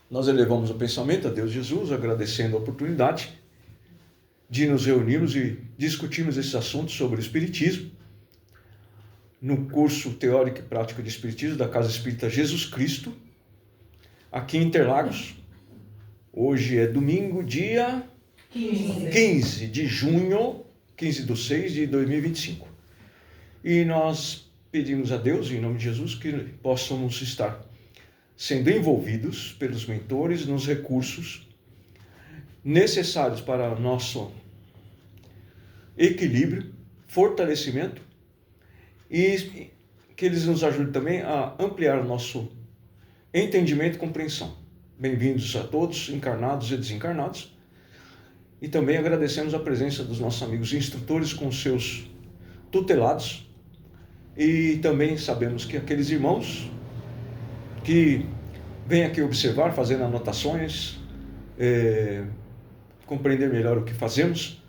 nós elevamos o pensamento a Deus Jesus, agradecendo a oportunidade de nos reunirmos e discutirmos esses assuntos sobre o Espiritismo, no curso Teórico e Prático de Espiritismo da Casa Espírita Jesus Cristo, aqui em Interlagos. Hoje é domingo, dia 15 de junho, 15/6 de 2025. E nós pedimos a Deus, em nome de Jesus, que possamos estar sendo envolvidos pelos mentores nos recursos necessários para nosso equilíbrio, fortalecimento e que eles nos ajudem também a ampliar o nosso entendimento e compreensão. Bem-vindos a todos, encarnados e desencarnados. E também agradecemos a presença dos nossos amigos instrutores com seus tutelados. E também sabemos que aqueles irmãos que vêm aqui observar, fazendo anotações, compreender melhor o que fazemos,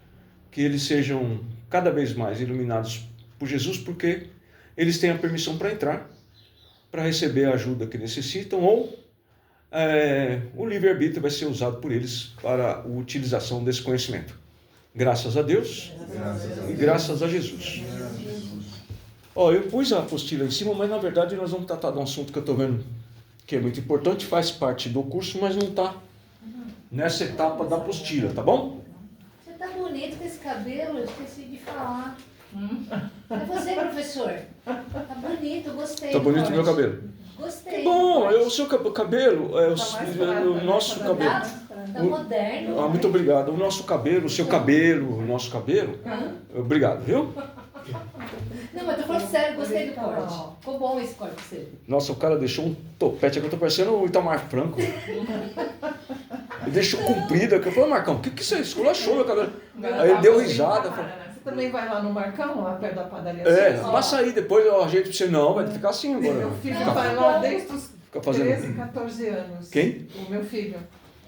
que eles sejam cada vez mais iluminados por Jesus, porque eles têm a permissão para entrar, para receber a ajuda que necessitam, ou o livre-arbítrio vai ser usado por eles para a utilização desse conhecimento. Graças a Deus e graças a Jesus. Eu pus a apostila em cima, mas na verdade nós vamos tratar de um assunto que eu estou vendo que é muito importante, faz parte do curso, mas não está nessa etapa da apostila, tá bom? Você tá bonito com esse cabelo, eu esqueci de falar. É você, professor? Tá bonito, gostei. Tá bonito o meu cabelo. Gostei. Que bom, o seu cabelo é o nosso cabelo. Tá moderno. Muito obrigado. O nosso cabelo, o seu cabelo, o nosso cabelo. Obrigado, viu? Não, mas tô falando sério, gostei do corte. Ficou bom esse corte pra você. Nossa, o cara deixou um topete aqui, eu tô parecendo o Itamar Franco. Ele deixou comprido aqui. Eu falei, Marcão, o que você esculachou meu cabelo? Aí ele deu risada. Você também vai lá no Marcão, lá perto da padaria? Passa aí, depois eu ajeito pra você. Não, vai ficar assim agora. Meu filho vai lá desde os Fica fazendo... 13, 14 anos. Quem? O meu filho,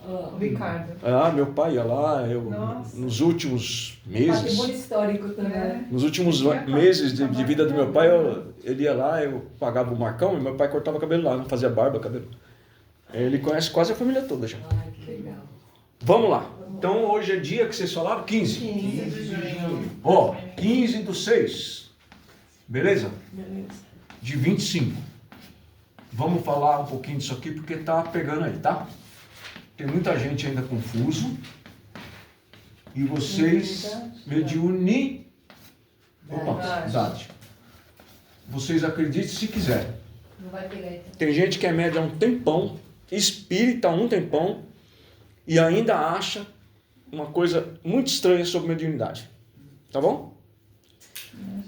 o Ricardo. Meu pai ia lá, nos últimos meses... Patrimônio histórico também. Nos últimos meses de vida do meu pai, ele ia lá, eu pagava o Marcão, e meu pai cortava cabelo lá, não fazia barba, cabelo. Ele conhece quase a família toda já. Ai, que legal. Vamos lá. Então hoje é dia que vocês falaram? 15. 15 de junho. 15/6. Beleza? Beleza. De 25. Vamos falar um pouquinho disso aqui porque tá pegando aí, tá? Tem muita gente ainda confuso. E vocês, mediunidade. Vocês acreditem se quiserem. Não vai pegar então. Tem gente que é média há um tempão, espírita há um tempão, e ainda acha uma coisa muito estranha sobre mediunidade. Tá bom?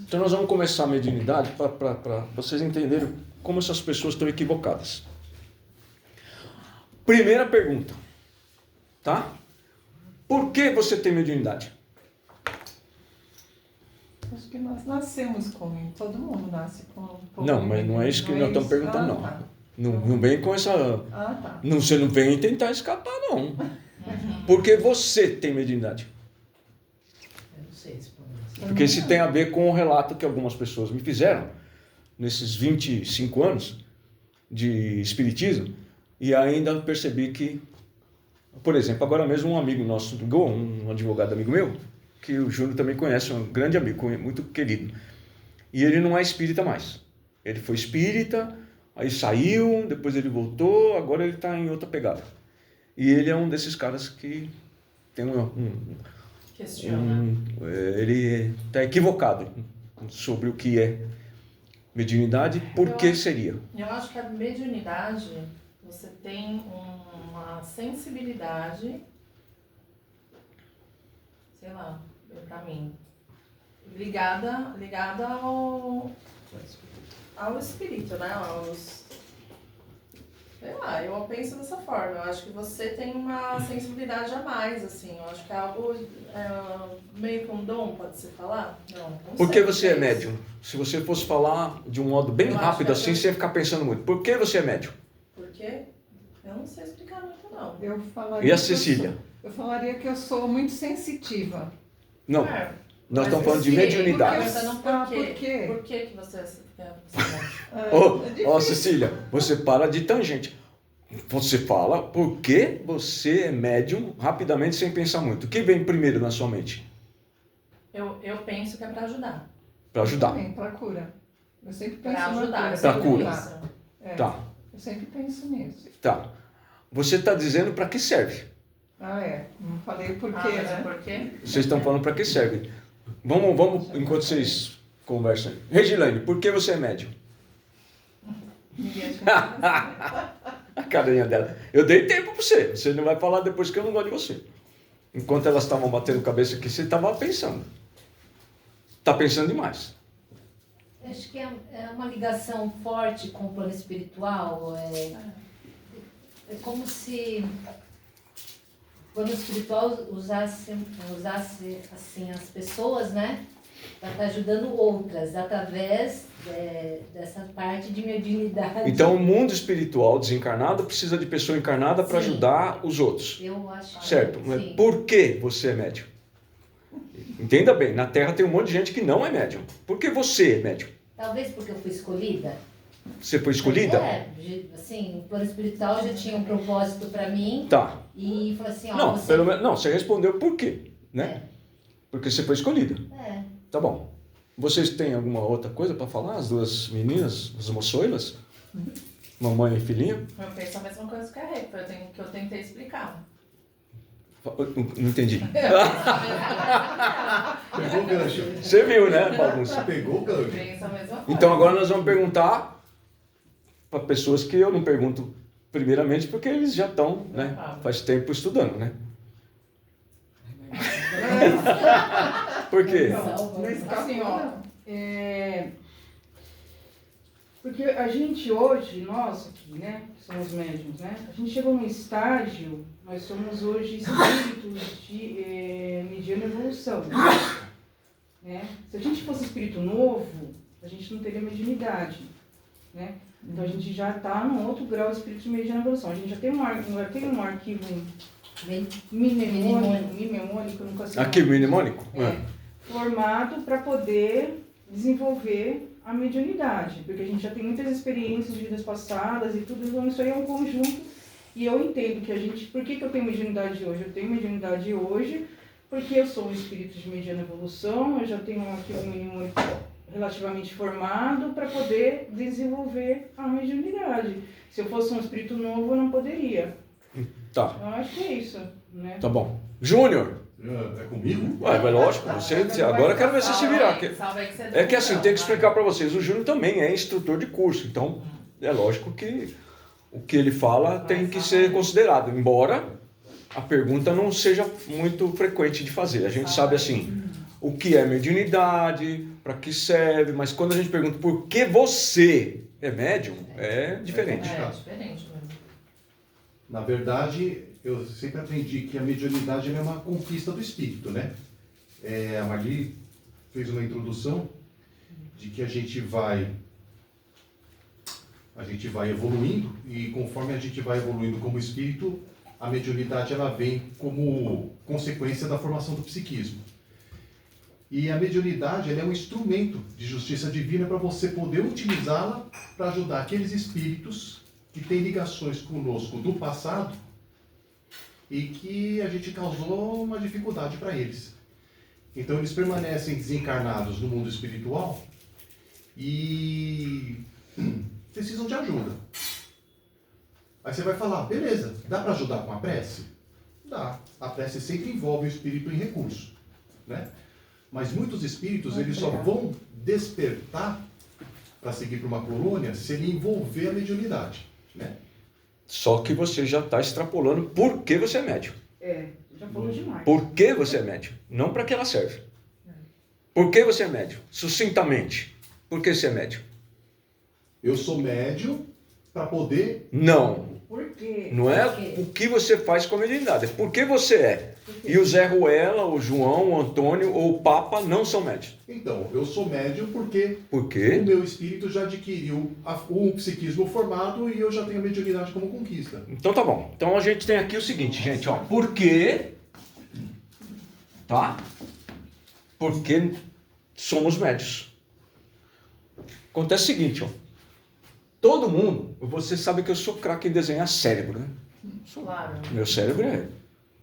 Então nós vamos começar a mediunidade para vocês entenderem como essas pessoas estão equivocadas. Primeira pergunta. Tá? Por que você tem mediunidade? Acho que nós nascemos com, todo mundo nasce com um pouco. Não, mas não é isso que nós estamos perguntando, não. Tá. Não vem com essa... Tá. Você não vem tentar escapar, não. Porque você tem mediunidade. Eu não sei responder. Porque isso tem a ver com o relato que algumas pessoas me fizeram nesses 25 anos de espiritismo, e ainda percebi que, por exemplo, agora mesmo um amigo nosso ligou, um advogado amigo meu, que o Júnior também conhece, um grande amigo, muito querido, e ele não é espírita mais. Ele foi espírita, aí saiu, depois ele voltou, agora ele está em outra pegada. E ele é um desses caras que tem ele está equivocado sobre o que é mediunidade, por que seria. Eu acho que a mediunidade, você tem uma sensibilidade, sei lá, pra mim, ligada ao espírito, né? Sei lá, eu penso dessa forma. Eu acho que você tem uma sensibilidade a mais, assim. Eu acho que é algo meio com dom, pode-se falar? Não Por que sei, você é médium? Se você fosse falar de um modo bem rápido assim, você ia ficar pensando muito. Por que você é médium? Por quê? Eu não sei explicar muito, não. E a Cecília? Eu falaria que eu sou muito sensitiva. Não, nós estamos falando de mediunidade. Por que você é médium? Cecília, você para de tangente. Você fala por que você é médium rapidamente, sem pensar muito. O que vem primeiro na sua mente? Eu penso que é para ajudar. Para ajudar. Também, para cura. Eu sempre penso Para na ajudar. Pra cura. Tá, Eu sempre penso nisso. tá. Você está dizendo para que serve. Não falei o porquê, Mas né? por quê? Vocês estão falando para que serve. Vamos, enquanto vocês conversam. Regilane, por que você é médium? Ninguém acha A carinha dela. Eu dei tempo para você. Você não vai falar depois que eu não gosto de você. Enquanto elas estavam batendo cabeça aqui, você estava pensando. Está pensando demais. Acho que é uma ligação forte com o plano espiritual. É como se o plano espiritual usasse assim, as pessoas, né? Para estar ajudando outras, através dessa parte de mediunidade. Então, o mundo espiritual desencarnado precisa de pessoa encarnada para Sim. ajudar os outros. Eu acho que Certo? Mas sim. por que você é médium? Entenda bem, na Terra tem um monte de gente que não é médium. Por que você é médium? Talvez porque eu fui escolhida. Você foi escolhida? Assim, o plano espiritual já tinha um propósito para mim. Tá. E falou assim, ó, Não, você... pelo menos, não, você respondeu por quê, né? Porque você foi escolhida. Tá bom. Vocês têm alguma outra coisa para falar? As duas meninas, as moçoilas? Mamãe e filhinha? Eu penso a mesma coisa que a Rê, que eu tentei explicar. Não entendi. Pegou o gancho. Você viu, né, bagunça? Pegou o gancho. Penso a mesma coisa. Então agora nós vamos perguntar para pessoas que eu não pergunto primeiramente, porque eles já estão, né, faz tempo estudando, né? Por quê? Nesse caso, Assim, ó. Porque a gente hoje, nós aqui, né, que somos médiums, né, a gente chegou num estágio, nós somos hoje espíritos de mediana evolução, né? Se a gente fosse espírito novo, a gente não teria mediunidade, né? Então a gente já está num outro grau de espírito de mediana evolução. A gente já tem um arquivo mnemônico, eu nunca sei. Arquivo mnemônico? Formado para poder desenvolver a mediunidade, porque a gente já tem muitas experiências de vidas passadas e tudo, então isso aí é um conjunto, e eu entendo que a gente, por que eu tenho mediunidade hoje? Eu tenho mediunidade hoje porque eu sou um espírito de mediana evolução, eu já tenho um arquivo mnemônico relativamente formado para poder desenvolver a mediunidade. Se eu fosse um espírito novo, eu não poderia. Tá. Eu acho que é isso, né? Tá bom. Júnior! É comigo? Ué, mas lógico, agora eu quero ver você se virar. É que assim, tem que explicar para vocês, o Júnior também é instrutor de curso, então é lógico que o que ele fala tem que ser considerado, embora a pergunta não seja muito frequente de fazer. A gente sabe assim, o que é mediunidade, para que serve, mas quando a gente pergunta por que você é médium, é diferente. É diferente mesmo. Na verdade, eu sempre aprendi que a mediunidade é uma conquista do espírito, né? A Marli fez uma introdução de que a gente vai evoluindo, e conforme a gente vai evoluindo como espírito, a mediunidade ela vem como consequência da formação do psiquismo. E a mediunidade ela é um instrumento de justiça divina para você poder utilizá-la para ajudar aqueles espíritos que têm ligações conosco do passado e que a gente causou uma dificuldade para eles. Então eles permanecem desencarnados no mundo espiritual e precisam de ajuda. Aí você vai falar, beleza, dá para ajudar com a prece? Dá. A prece sempre envolve o espírito em recurso, né? Mas muitos espíritos eles só vão despertar para seguir para uma colônia se ele envolver a mediunidade, né? Só que você já está extrapolando por que você é médium. Já falou demais. Por que você é médium? Não para que ela serve. Por que você é médium? Sucintamente. Por que você é médium? Eu sou médium para poder... Não. Por quê? Não é o que você faz com a mediunidade. É por que você é. E o Zé Ruela, o João, o Antônio ou o Papa não são médios. Então, eu sou médium porque Por quê? o meu espírito já adquiriu o psiquismo formado e eu já tenho a mediunidade como conquista. Então tá bom. Então a gente tem aqui o seguinte, gente, ó. Por quê? Tá? Porque somos médios. Acontece o seguinte, ó. todo mundo, você sabe que eu sou craque em desenhar cérebro, né? Claro. Meu cérebro é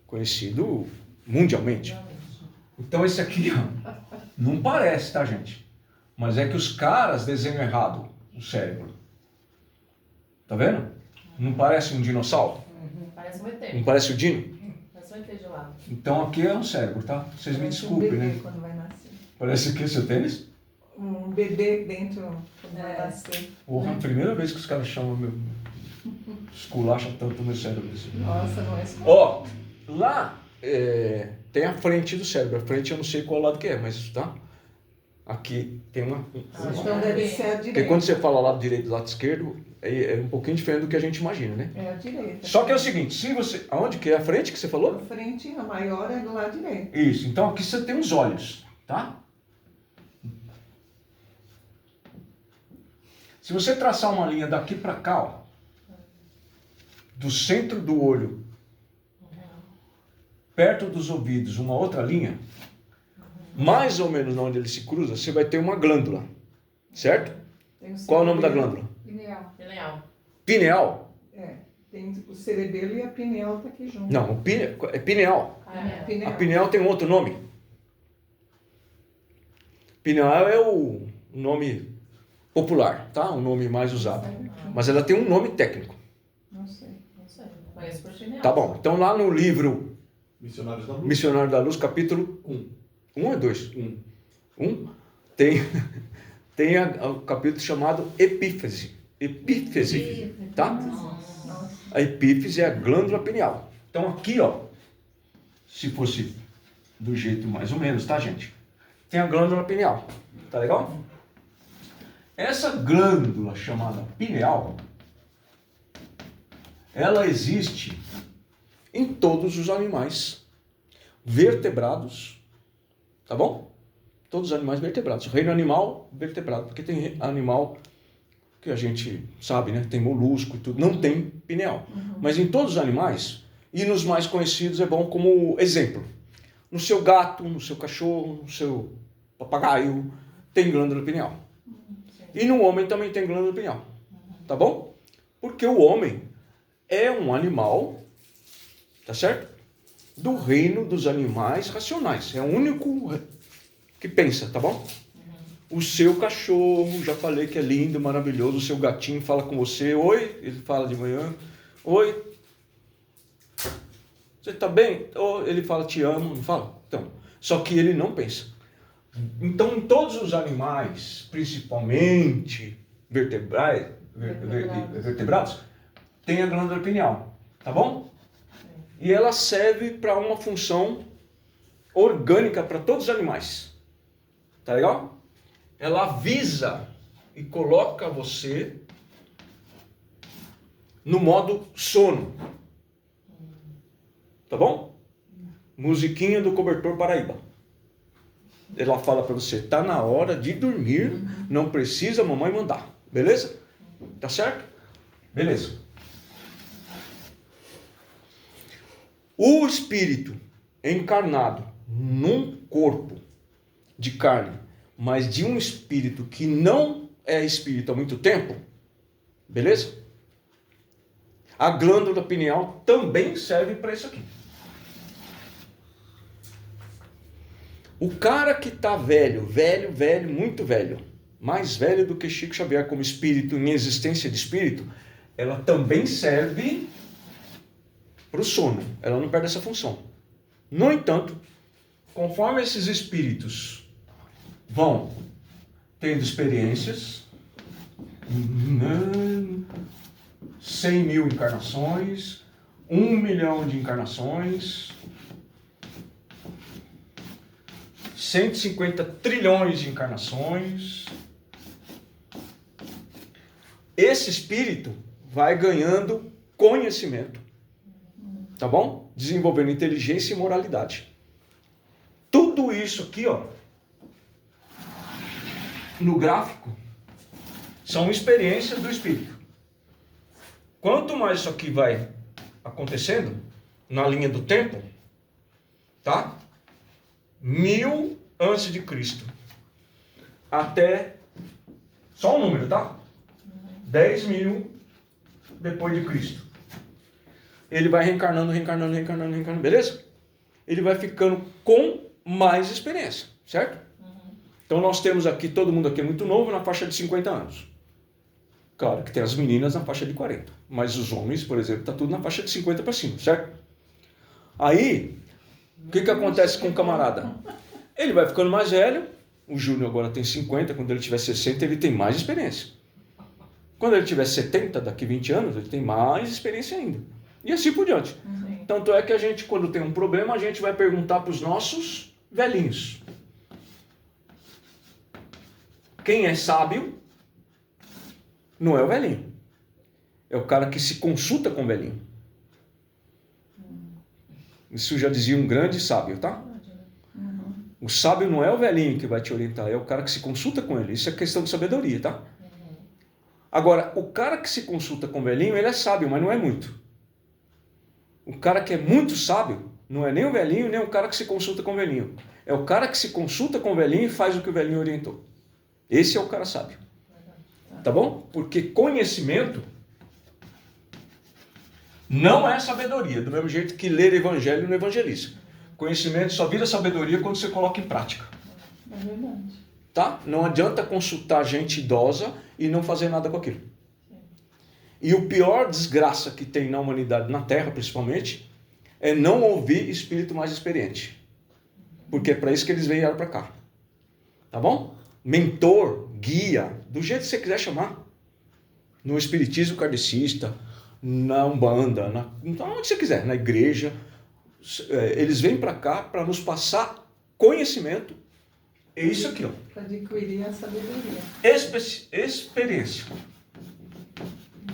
conhecido mundialmente. Então esse aqui, ó, não parece, tá, gente? Mas é que os caras desenham errado o cérebro. Tá vendo? Não parece um dinossauro? Parece um ET. Não parece o Dino? Parece um ET de lado. Então aqui é um cérebro, tá? Vocês me Parece desculpem, um bebê né? quando vai nascer. Parece o que, seu tênis? Um bebê dentro quando vai nascer. Porra, a primeira vez que os caras chamam meu... esculacha tanto o meu cérebro. Assim. Nossa, não é isso. Ó, lá tem a frente do cérebro. A frente eu não sei qual lado que é, mas tá? Aqui tem uma... Então deve ser a Porque direita. quando você fala lado direito e lado esquerdo, é um pouquinho diferente do que a gente imagina, né? É a direita. Só que é o seguinte, se você... Aonde que é a frente que você falou? A frente, a maior, é do lado direito. Isso, então aqui você tem os olhos, tá? Se você traçar uma linha daqui para cá, ó, do centro do olho, perto dos ouvidos, uma outra linha, mais ou menos onde ele se cruza, você vai ter uma glândula, certo? Tem Qual é o nome da cerebelo. glândula? Pineal. Pineal. Pineal? É. Tem o cerebelo e a pineal tá aqui junto. Não, é pineal. Pineal. A pineal tem um outro nome. Pineal é o nome popular, tá? O nome mais usado. Mas ela tem um nome técnico. Não sei. Não sei. Conheço por pineal. Tá bom. Então lá no livro Missionários da Luz. Missionário da Luz, capítulo 1 ou 2? 1. Tem o capítulo chamado Epífise. Epífise, tá? A epífise é a glândula pineal. Então aqui, ó, se fosse do jeito mais ou menos, tá, gente? Tem a glândula pineal. Tá legal? Essa glândula chamada pineal, ela existe em todos os animais vertebrados, tá bom? Todos os animais vertebrados. Reino animal, vertebrado, porque tem animal que a gente sabe, né? Tem molusco e tudo, não tem pineal. Mas em todos os animais, e nos mais conhecidos é bom como exemplo. No seu gato, no seu cachorro, no seu papagaio, tem glândula pineal. E no homem também tem glândula pineal. Tá bom? Porque o homem é um animal, tá certo? Do reino dos animais racionais. É o único que pensa, tá bom? O seu cachorro, já falei que é lindo, maravilhoso. O seu gatinho fala com você. Oi, ele fala de manhã. Oi. Você tá bem? Ou ele fala te amo, não fala? Então, só que ele não pensa. Então, em todos os animais, principalmente vertebrados, tem a glândula pineal, tá bom? E ela serve para uma função orgânica para todos os animais, tá legal? Ela avisa e coloca você no modo sono, tá bom? Musiquinha do Cobertor Paraíba. Ela fala para você, tá na hora de dormir, não precisa a mamãe mandar, beleza? Tá certo? Beleza. O espírito encarnado num corpo de carne, mas de um espírito que não é espírito há muito tempo, beleza? A glândula pineal também serve para isso aqui. O cara que está velho, muito velho, mais velho do que Chico Xavier como espírito, em existência de espírito, ela também serve para o sono. Ela não perde essa função. No entanto, conforme esses espíritos vão tendo experiências, 100 mil encarnações, 1 milhão de encarnações, 150 trilhões de encarnações, esse espírito vai ganhando conhecimento, tá bom? Desenvolvendo inteligência e moralidade. Tudo isso aqui, ó, no gráfico, são experiências do espírito. Quanto mais isso aqui vai acontecendo, na linha do tempo, tá? 1000 antes de Cristo. Até, só um número, tá? 10.000 depois de Cristo. Ele vai reencarnando, beleza? Ele vai ficando com mais experiência, certo? Então nós temos aqui, todo mundo aqui é muito novo, na faixa de 50 anos. Claro que tem as meninas na faixa de 40, mas os homens, por exemplo, está tudo na faixa de 50 para cima, certo? Aí, o que acontece com o camarada? Ele vai ficando mais velho, o Júnior agora tem 50, quando ele tiver 60 ele tem mais experiência. Quando ele tiver 70, daqui 20 anos, ele tem mais experiência ainda. E assim por diante. Tanto é que a gente, quando tem um problema, a gente vai perguntar para os nossos velhinhos. Quem é sábio não é o velhinho. É o cara que se consulta com o velhinho. Isso já dizia um grande sábio, tá? O sábio não é o velhinho que vai te orientar, é o cara que se consulta com ele. Isso é questão de sabedoria, tá? Agora, o cara que se consulta com o velhinho, ele é sábio, mas não é muito. O cara que é muito sábio, não é nem o velhinho, nem o cara que se consulta com o velhinho. É o cara que se consulta com o velhinho e faz o que o velhinho orientou. Esse é o cara sábio. Tá bom? Porque conhecimento não é sabedoria, do mesmo jeito que ler evangelho não evangeliza. Conhecimento só vira sabedoria quando você coloca em prática. É verdade. Tá? Não adianta consultar gente idosa e não fazer nada com aquilo. E o pior desgraça que tem na humanidade, na Terra principalmente, é não ouvir espírito mais experiente. Porque é para isso que eles vieram para cá. Tá bom? Mentor, guia, do jeito que você quiser chamar. No espiritismo kardecista, na Umbanda, onde você quiser, na igreja. Eles vêm para cá para nos passar conhecimento. É isso aqui, ó. Para adquirir a sabedoria. Experiência.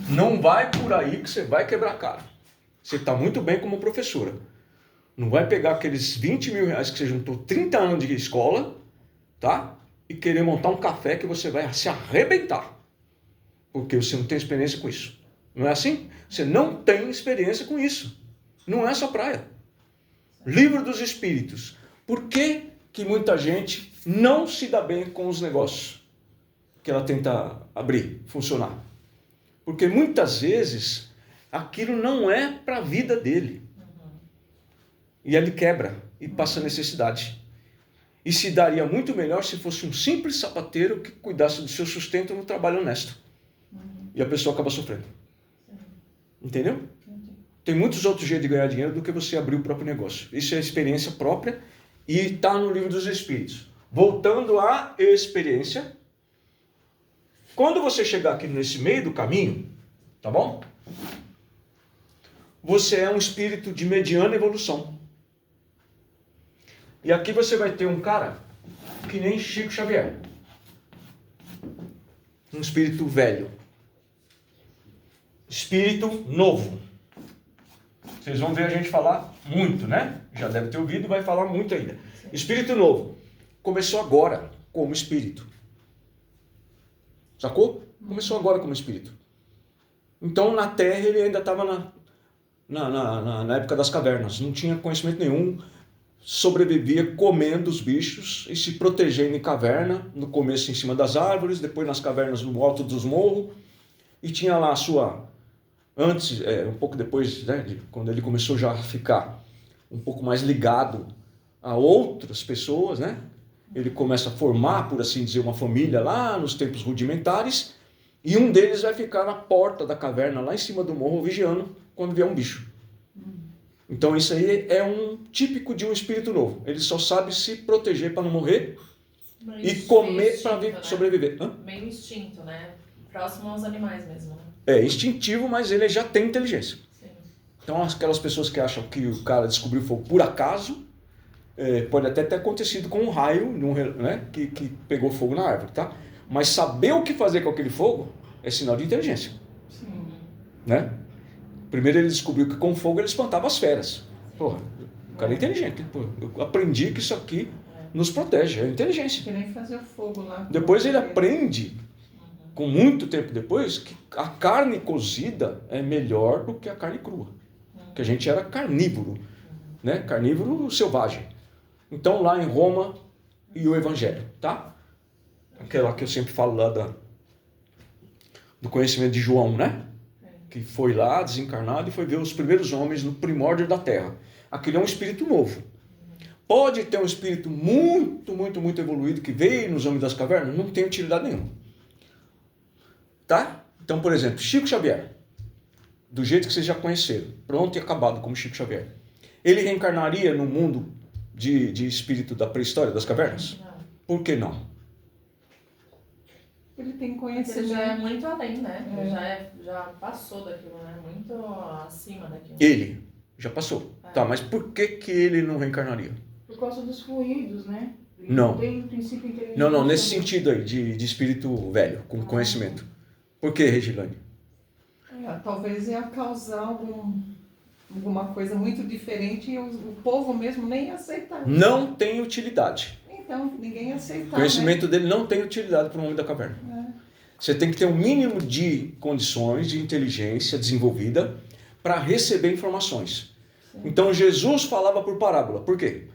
Não vai por aí que você vai quebrar a cara. Você está muito bem como professora. Não vai pegar aqueles 20 mil reais que você juntou 30 anos de escola, tá? E querer montar um café que você vai se arrebentar. Porque você não tem experiência com isso. Não é assim? Você não tem experiência com isso. Não é sua praia. Livro dos Espíritos. Por que que muita gente não se dá bem com os negócios que ela tenta abrir, funcionar? Porque muitas vezes aquilo não é para a vida dele. E ele quebra e passa necessidade. E se daria muito melhor se fosse um simples sapateiro que cuidasse do seu sustento no trabalho honesto. E a pessoa acaba sofrendo. Entendeu? Tem muitos outros jeitos de ganhar dinheiro do que você abrir o próprio negócio. Isso é experiência própria e está no Livro dos Espíritos. Voltando à experiência, quando você chegar aqui nesse meio do caminho, tá bom? Você é um espírito de mediana evolução. E aqui você vai ter um cara que nem Chico Xavier. Um espírito velho. Espírito novo. Vocês vão ver a gente falar muito, né? Já deve ter ouvido e vai falar muito ainda. Espírito novo. Começou agora como espírito. Sacou? Começou agora como espírito. Então na Terra ele ainda estava na época das cavernas. Não tinha conhecimento nenhum. Sobrevivia comendo os bichos e se protegendo em caverna. No começo em cima das árvores, depois nas cavernas no alto dos morros. E tinha lá a sua... Antes, um pouco depois, né, quando ele começou já a ficar um pouco mais ligado a outras pessoas, né? Ele começa a formar, por assim dizer, uma família lá nos tempos rudimentares, e um deles vai ficar na porta da caverna, lá em cima do morro, vigiando quando vier um bicho. Então isso aí é um típico de um espírito novo. Ele só sabe se proteger para não morrer e comer para sobreviver. Hã? Meio instinto, né? Próximo aos animais mesmo, né? É instintivo, mas ele já tem inteligência. Sim. Então aquelas pessoas que acham que o cara descobriu fogo por acaso, pode até ter acontecido com um raio, né, que pegou fogo na árvore, tá? Mas saber o que fazer com aquele fogo é sinal de inteligência. Sim. Né? Primeiro ele descobriu que com fogo ele espantava as feras. Porra, o cara é inteligente. Pô, eu aprendi que isso aqui nos protege, é inteligência. Que nem fazer o fogo lá. Depois ele aprende, com muito tempo depois, que a carne cozida é melhor do que a carne crua. Que a gente era carnívoro, né? Carnívoro selvagem. Então lá em Roma e o Evangelho, tá? Aquela que eu sempre falo lá do conhecimento de João, né? Que foi lá, desencarnado, e foi ver os primeiros homens no primórdio da Terra. Aquele é um espírito novo. Pode ter um espírito muito, muito, muito evoluído que veio nos homens das cavernas, não tem utilidade nenhuma. Tá? Então, por exemplo, Chico Xavier, do jeito que vocês já conheceram, pronto e acabado como Chico Xavier. Ele reencarnaria no mundo de espírito da pré-história, das cavernas? Não. Por que não? Ele tem Ele conhecimento. já é muito além, né? Ele já passou daquilo, né? Muito acima daquilo. Ele já passou. Tá, mas por que ele não reencarnaria? Por causa dos fluidos, né? Ele Não. tem princípio inteligente. Não, nesse sentido aí, de espírito velho, com conhecimento. Por que, Regilane? Talvez ia causar alguma coisa muito diferente e o povo mesmo nem ia aceitar. Não tem utilidade. Então, ninguém ia aceitar. O conhecimento dele não tem utilidade para o homem da caverna. Você tem que ter um mínimo de condições de inteligência desenvolvida para receber informações. Então Jesus falava por parábola. Por quê?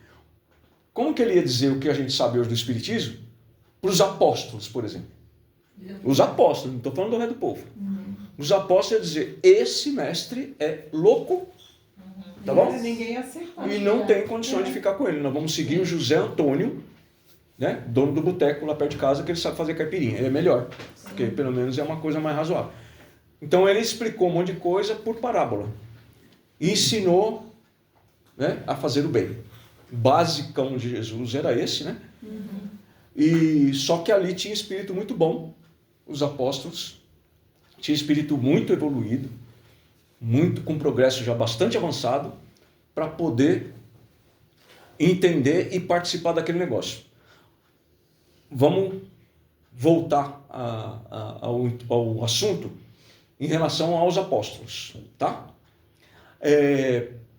Como que ele ia dizer o que a gente sabe hoje do Espiritismo? Para os apóstolos, por exemplo. Os apóstolos, não estou falando do resto do povo. Os apóstolos iam dizer, esse mestre é louco, tá bom? Ninguém ia aceitar. E não tem condições de ficar com ele. Nós vamos seguir o José Antônio, né, dono do boteco lá perto de casa, que ele sabe fazer caipirinha. Ele é melhor, porque pelo menos é uma coisa mais razoável. Então ele explicou um monte de coisa por parábola. E ensinou, né, a fazer o bem. O basicão de Jesus era esse, né? E só que ali tinha espírito muito bom, os apóstolos. Tinha espírito muito evoluído, muito com progresso já bastante avançado, para poder entender e participar daquele negócio. Vamos voltar ao assunto em relação aos apóstolos, tá?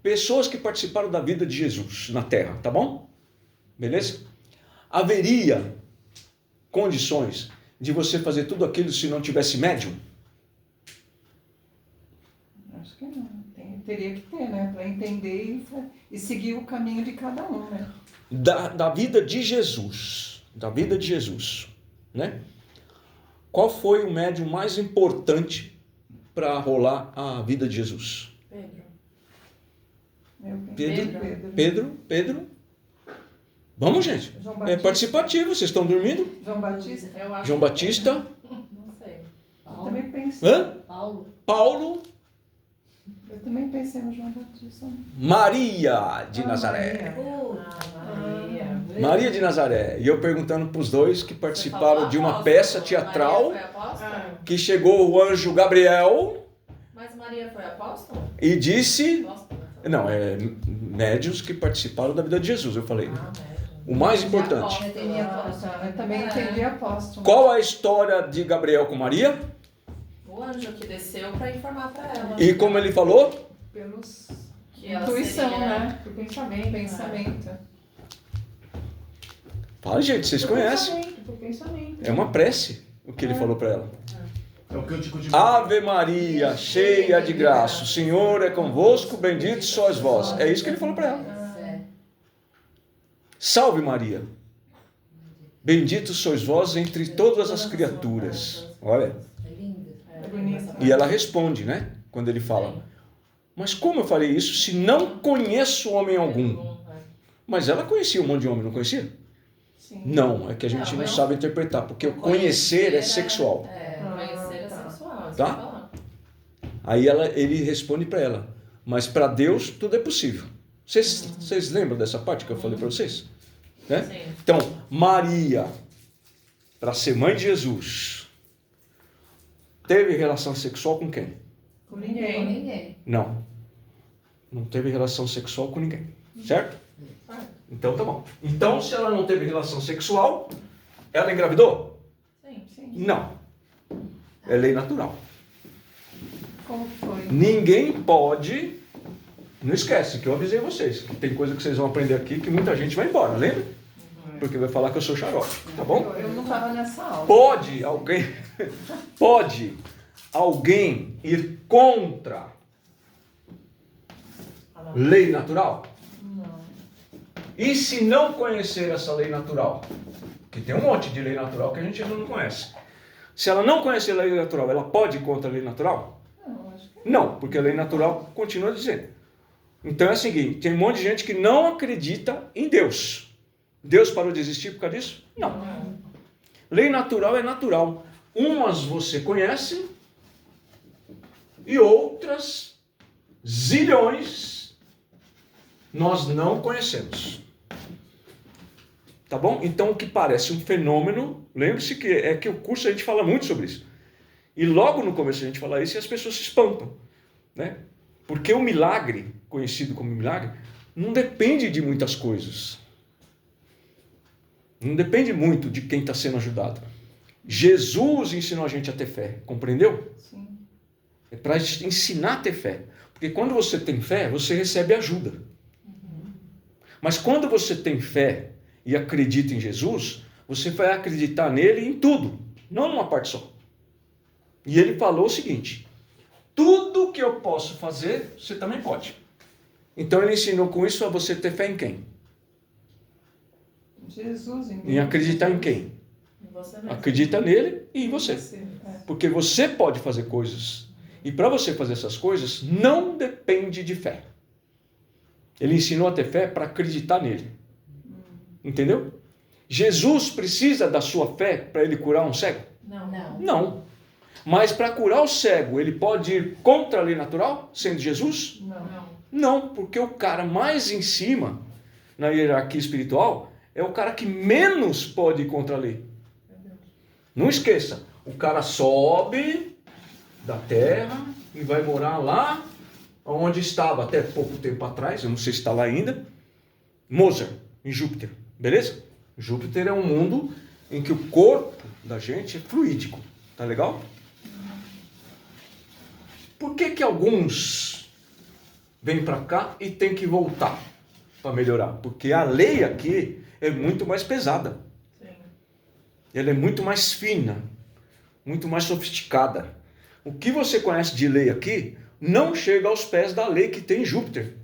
Pessoas que participaram da vida de Jesus na Terra, tá bom? Beleza? Haveria condições de você fazer tudo aquilo se não tivesse médium? Acho que não. Teria que ter, né? Para entender e seguir o caminho de cada um, né? Da vida de Jesus. Da vida de Jesus, né? Qual foi o médium mais importante para rolar a vida de Jesus? Pedro. Vamos, gente. João É Batista. participativo, vocês estão dormindo? João Batista. Eu acho João Batista. Não sei. Eu também pensei. Paulo. Eu também pensei no João Batista. Maria de Nazaré. Maria. Maria de Nazaré. E eu perguntando para os dois que participaram de uma peça teatral Maria foi apóstola? que chegou o anjo Gabriel Mas Maria foi apóstola? e disse... Apóstola? Não, médiuns que participaram da vida de Jesus, eu falei. Médium. O mais importante. Eu também entendi apóstolo. Qual a história de Gabriel com Maria? O anjo que desceu para informar para ela. E como ele falou? Pelos Que ela intuição, seria- né? Por pensamento. Pensamento. Fala, gente, vocês conhecem. Por pensamento. É uma prece o que ele falou para ela. É o cântico de Ave Maria, cheia de graça, o Senhor é convosco, bendito sois vós. É isso que ele falou para ela. Salve Maria, bendito sois vós entre todas as criaturas. Olha, É bonito. e ela responde, né? Quando ele fala, mas como eu falei isso se não conheço homem algum? Mas ela conhecia um monte de homem, não conhecia? Sim. Não, é que a gente não Não. sabe interpretar, porque o conhecer é sexual. Conhecer é sexual. isso Tá? que eu ia falar. Aí ele responde para ela, mas para Deus tudo é possível. Vocês lembram dessa parte que eu falei para vocês? Né? Sim. Então, Maria, para ser mãe de Jesus, teve relação sexual com quem? Com ninguém. Ninguém. Não teve relação sexual com ninguém, certo? Certo. Então tá bom. Então, se ela não teve relação sexual, ela engravidou? Sim. Sim. Não. É lei natural. Como foi? Ninguém pode... Não esquece que eu avisei vocês, que tem coisa que vocês vão aprender aqui que muita gente vai embora, lembra? Porque vai falar que eu sou xarope, tá bom? Eu não estava nessa aula. Pode alguém ir contra lei natural? Não. E se não conhecer essa lei natural? Que tem um monte de lei natural que a gente ainda não conhece. Se ela não conhece a lei natural, ela pode ir contra a lei natural? Não, acho que Não, porque a lei natural continua dizendo. Então é o seguinte, tem um monte de gente que não acredita em Deus. Deus parou de existir por causa disso? Não. Lei natural é natural. Umas você conhece e outras zilhões nós não conhecemos. Tá bom? Então o que parece um fenômeno, lembre-se que é que o curso a gente fala muito sobre isso. E logo no começo a gente fala isso e as pessoas se espantam, né? Porque o milagre, conhecido como milagre, não depende de muitas coisas. Não depende muito de quem está sendo ajudado. Jesus ensinou a gente a ter fé, compreendeu? sim. É para ensinar a ter fé. Porque quando você tem fé, você recebe ajuda. Mas quando você tem fé e acredita em Jesus, você vai acreditar nele em tudo, não numa parte só. E ele falou o seguinte: tudo que eu posso fazer, você também pode. Então ele ensinou com isso a você ter fé em quem? Jesus, Em acreditar em quem? E você mesmo. Acredita nele e em você. É. Porque você pode fazer coisas. E para você fazer essas coisas, não depende de fé. Ele ensinou a ter fé para acreditar nele. Entendeu? Jesus precisa da sua fé para ele curar um cego? Não. Não. Não. Mas para curar o cego, ele pode ir contra a lei natural, sendo Jesus? Não. Não, porque o cara mais em cima, na hierarquia espiritual, é o cara que menos pode ir contra a lei. Não esqueça, o cara sobe da terra e vai morar lá onde estava até pouco tempo atrás, eu não sei se está lá ainda, Mozart, em Júpiter, beleza? Júpiter é um mundo em que o corpo da gente é fluídico, tá legal? Por que alguns vêm para cá e tem que voltar para melhorar? Porque a lei aqui é muito mais pesada. Sim. Ela é muito mais fina, muito mais sofisticada. O que você conhece de lei aqui não chega aos pés da lei que tem em Júpiter.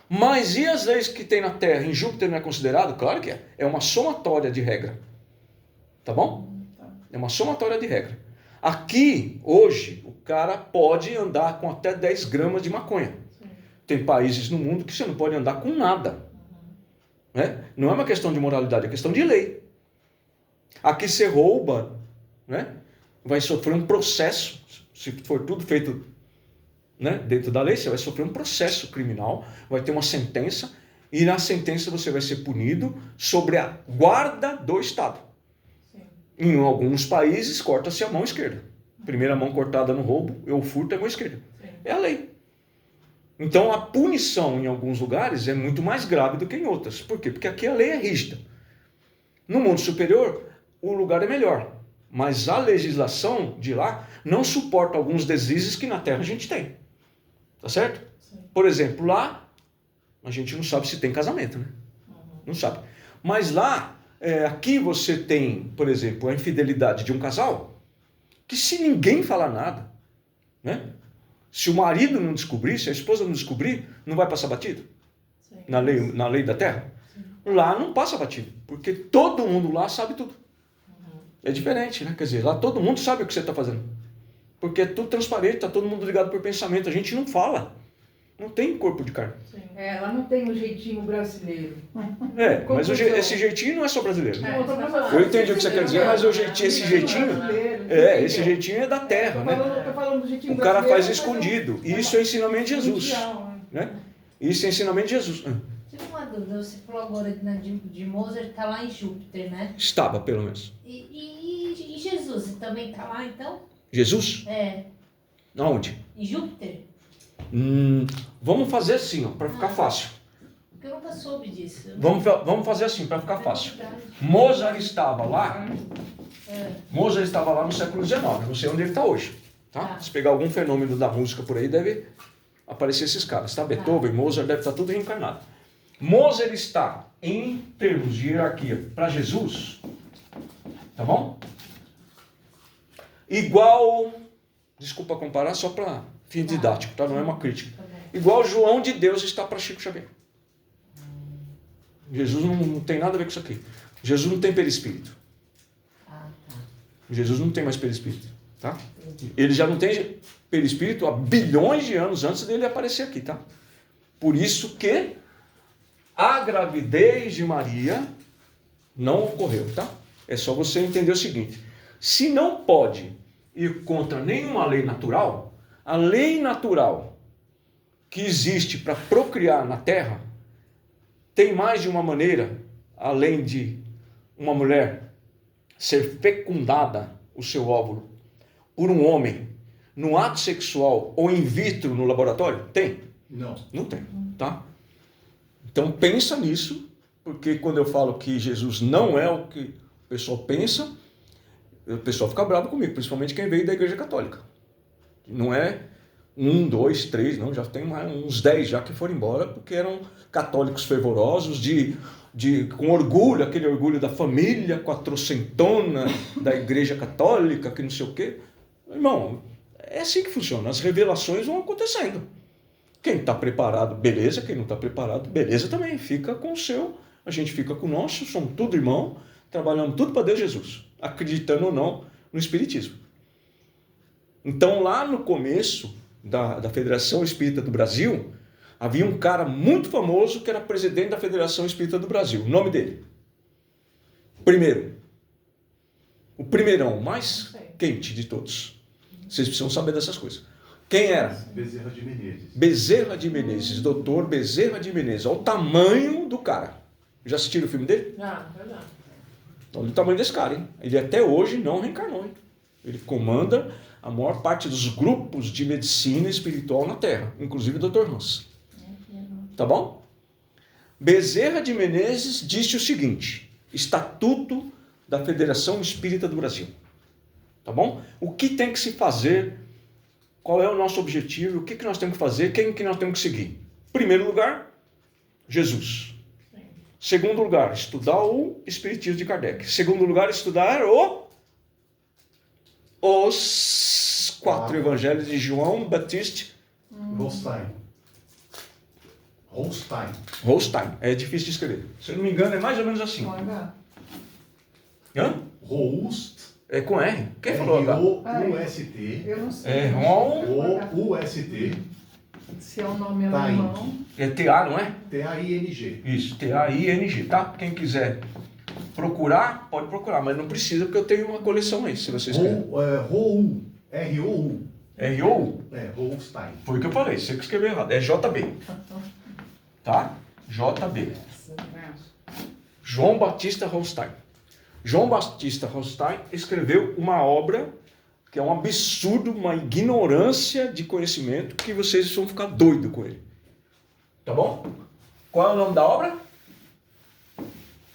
Mas e as leis que tem na Terra? Em Júpiter não é considerado? Claro que é. É uma somatória de regra. Tá bom? É uma somatória de regra. Aqui, hoje, o cara pode andar com até 10 gramas de maconha. Sim. Tem países no mundo que você não pode andar com nada. Né? Não é uma questão de moralidade, é questão de lei. Aqui você rouba, né? Vai sofrer um processo. Se for tudo feito, né, dentro da lei, você vai sofrer um processo criminal, vai ter uma sentença, e na sentença você vai ser punido sobre a guarda do Estado. Sim. Em alguns países, corta-se a mão esquerda. Primeira mão cortada no roubo, o furto é a mão esquerda. Sim. É a lei. Então a punição em alguns lugares é muito mais grave do que em outras. Por quê? Porque aqui a lei é rígida. No mundo superior, o lugar é melhor. Mas a legislação de lá não suporta alguns deslizes que na Terra a gente tem. Tá certo? Sim. Por exemplo, lá a gente não sabe se tem casamento, né? Não sabe. Mas lá, aqui você tem, por exemplo, a infidelidade de um casal, que se ninguém falar nada, né? Se o marido não descobrir, se a esposa não descobrir, não vai passar batido Sim. na lei da Terra? Sim. Lá não passa batido, porque todo mundo lá sabe tudo. É diferente, né? Quer dizer, lá todo mundo sabe o que você está fazendo. Porque é tudo transparente, está todo mundo ligado por pensamento. A gente não fala. Não tem corpo de carne. Sim. Ela não tem um jeitinho brasileiro. Mas esse jeitinho não é só brasileiro. Né? Não, tô falando- Eu entendi o que você quer dizer, mas esse jeitinho... Esse jeitinho é da terra, né? Tô falando do jeitinho O cara brasileiro, faz mas escondido. E isso é ensinamento de Jesus. mundial, né? Né? Isso é ensinamento de Jesus. Tive uma dúvida, você falou agora né, de Mozart, está lá em Júpiter, né? Estava, pelo menos. E Jesus também está lá, então? Jesus? É, Aonde? em Júpiter? Vamos fazer assim, para ficar fácil. Porque eu nunca soube disso. Vamos fazer assim, para ficar fácil. Mozart estava lá. Mozart estava lá no século XIX. Não sei onde ele está hoje. Tá? Se pegar algum fenômeno da música por aí, deve aparecer esses caras. Tá? Beethoven, Mozart, deve estar tudo reencarnado. Mozart está, em termos de hierarquia, para Jesus, tá bom? Igual, desculpa comparar, só para fim didático, tá? Não é uma crítica. Tá bom. Igual João de Deus está para Chico Xavier. Jesus não tem nada a ver com isso aqui. Jesus não tem perispírito. Ah, tá. Jesus não tem mais perispírito, tá? Ele já não tem perispírito há bilhões de anos antes dele aparecer aqui, tá? Por isso que a gravidez de Maria não ocorreu, tá? É só você entender o seguinte: se não pode ir contra nenhuma lei natural, a lei natural que existe para procriar na Terra tem mais de uma maneira, além de uma mulher ser fecundada, o seu óvulo, por um homem, no ato sexual ou in vitro no laboratório? Tem? Não. Não tem, tá? Então pensa nisso, porque quando eu falo que Jesus não é o que o pessoal pensa, o pessoal fica bravo comigo, principalmente quem veio da Igreja Católica. Não é 1, 2, 3, não, já tem mais uns 10 já que foram embora, porque eram católicos fervorosos, com orgulho, aquele orgulho da família quatrocentona, da Igreja Católica, que não sei o quê. Irmão, é assim que funciona, as revelações vão acontecendo. Quem está preparado, beleza, quem não está preparado, beleza também, fica com o seu, a gente fica com o nosso, somos tudo irmão, trabalhamos tudo para Deus Jesus, acreditando ou não no Espiritismo. Então lá no começo da Federação Espírita do Brasil, havia um cara muito famoso que era presidente da Federação Espírita do Brasil. O nome dele? Primeiro. O primeirão, mais quente de todos. Vocês precisam saber dessas coisas. Quem era? Bezerra de Menezes. Bezerra de Menezes, doutor Bezerra de Menezes. Olha o tamanho do cara. Já assistiram o filme dele? Ah, verdade. Olha o tamanho desse cara, hein? Ele até hoje não reencarnou, hein? Ele comanda a maior parte dos grupos de medicina espiritual na Terra, inclusive o Dr. Hans. Tá bom? Bezerra de Menezes disse o seguinte: Estatuto da Federação Espírita do Brasil. Tá bom? O que tem que se fazer? Qual é o nosso objetivo? O que nós temos que fazer? Quem que nós temos que seguir? Primeiro lugar, Jesus. Segundo lugar, estudar o Espiritismo de Kardec. Segundo lugar, estudar os 4 evangelhos de João Batista Holstein. É difícil de escrever. Se eu não me engano, é mais ou menos assim. Com H. Hã? Roust. É com R. Quem falou H? R-O-U-S-T. Eu não sei. É Ron. O-U-S-T. Se é o nome Tá aí. alemão. É T-A, não é? T-A-I-N-G. Isso, T-A-I-N-G, tá? Quem quiser procurar, pode procurar, mas não precisa, porque eu tenho uma coleção aí, se vocês querem. Rou. R-O-U. R-O-U. Holstein. Foi o que eu falei, você que escreveu errado. É J-B. Tá? J-B. João Batista Holstein. João Batista Holstein escreveu uma obra que é um absurdo, uma ignorância de conhecimento que vocês vão ficar doidos com ele. Tá bom? Qual é o nome da obra?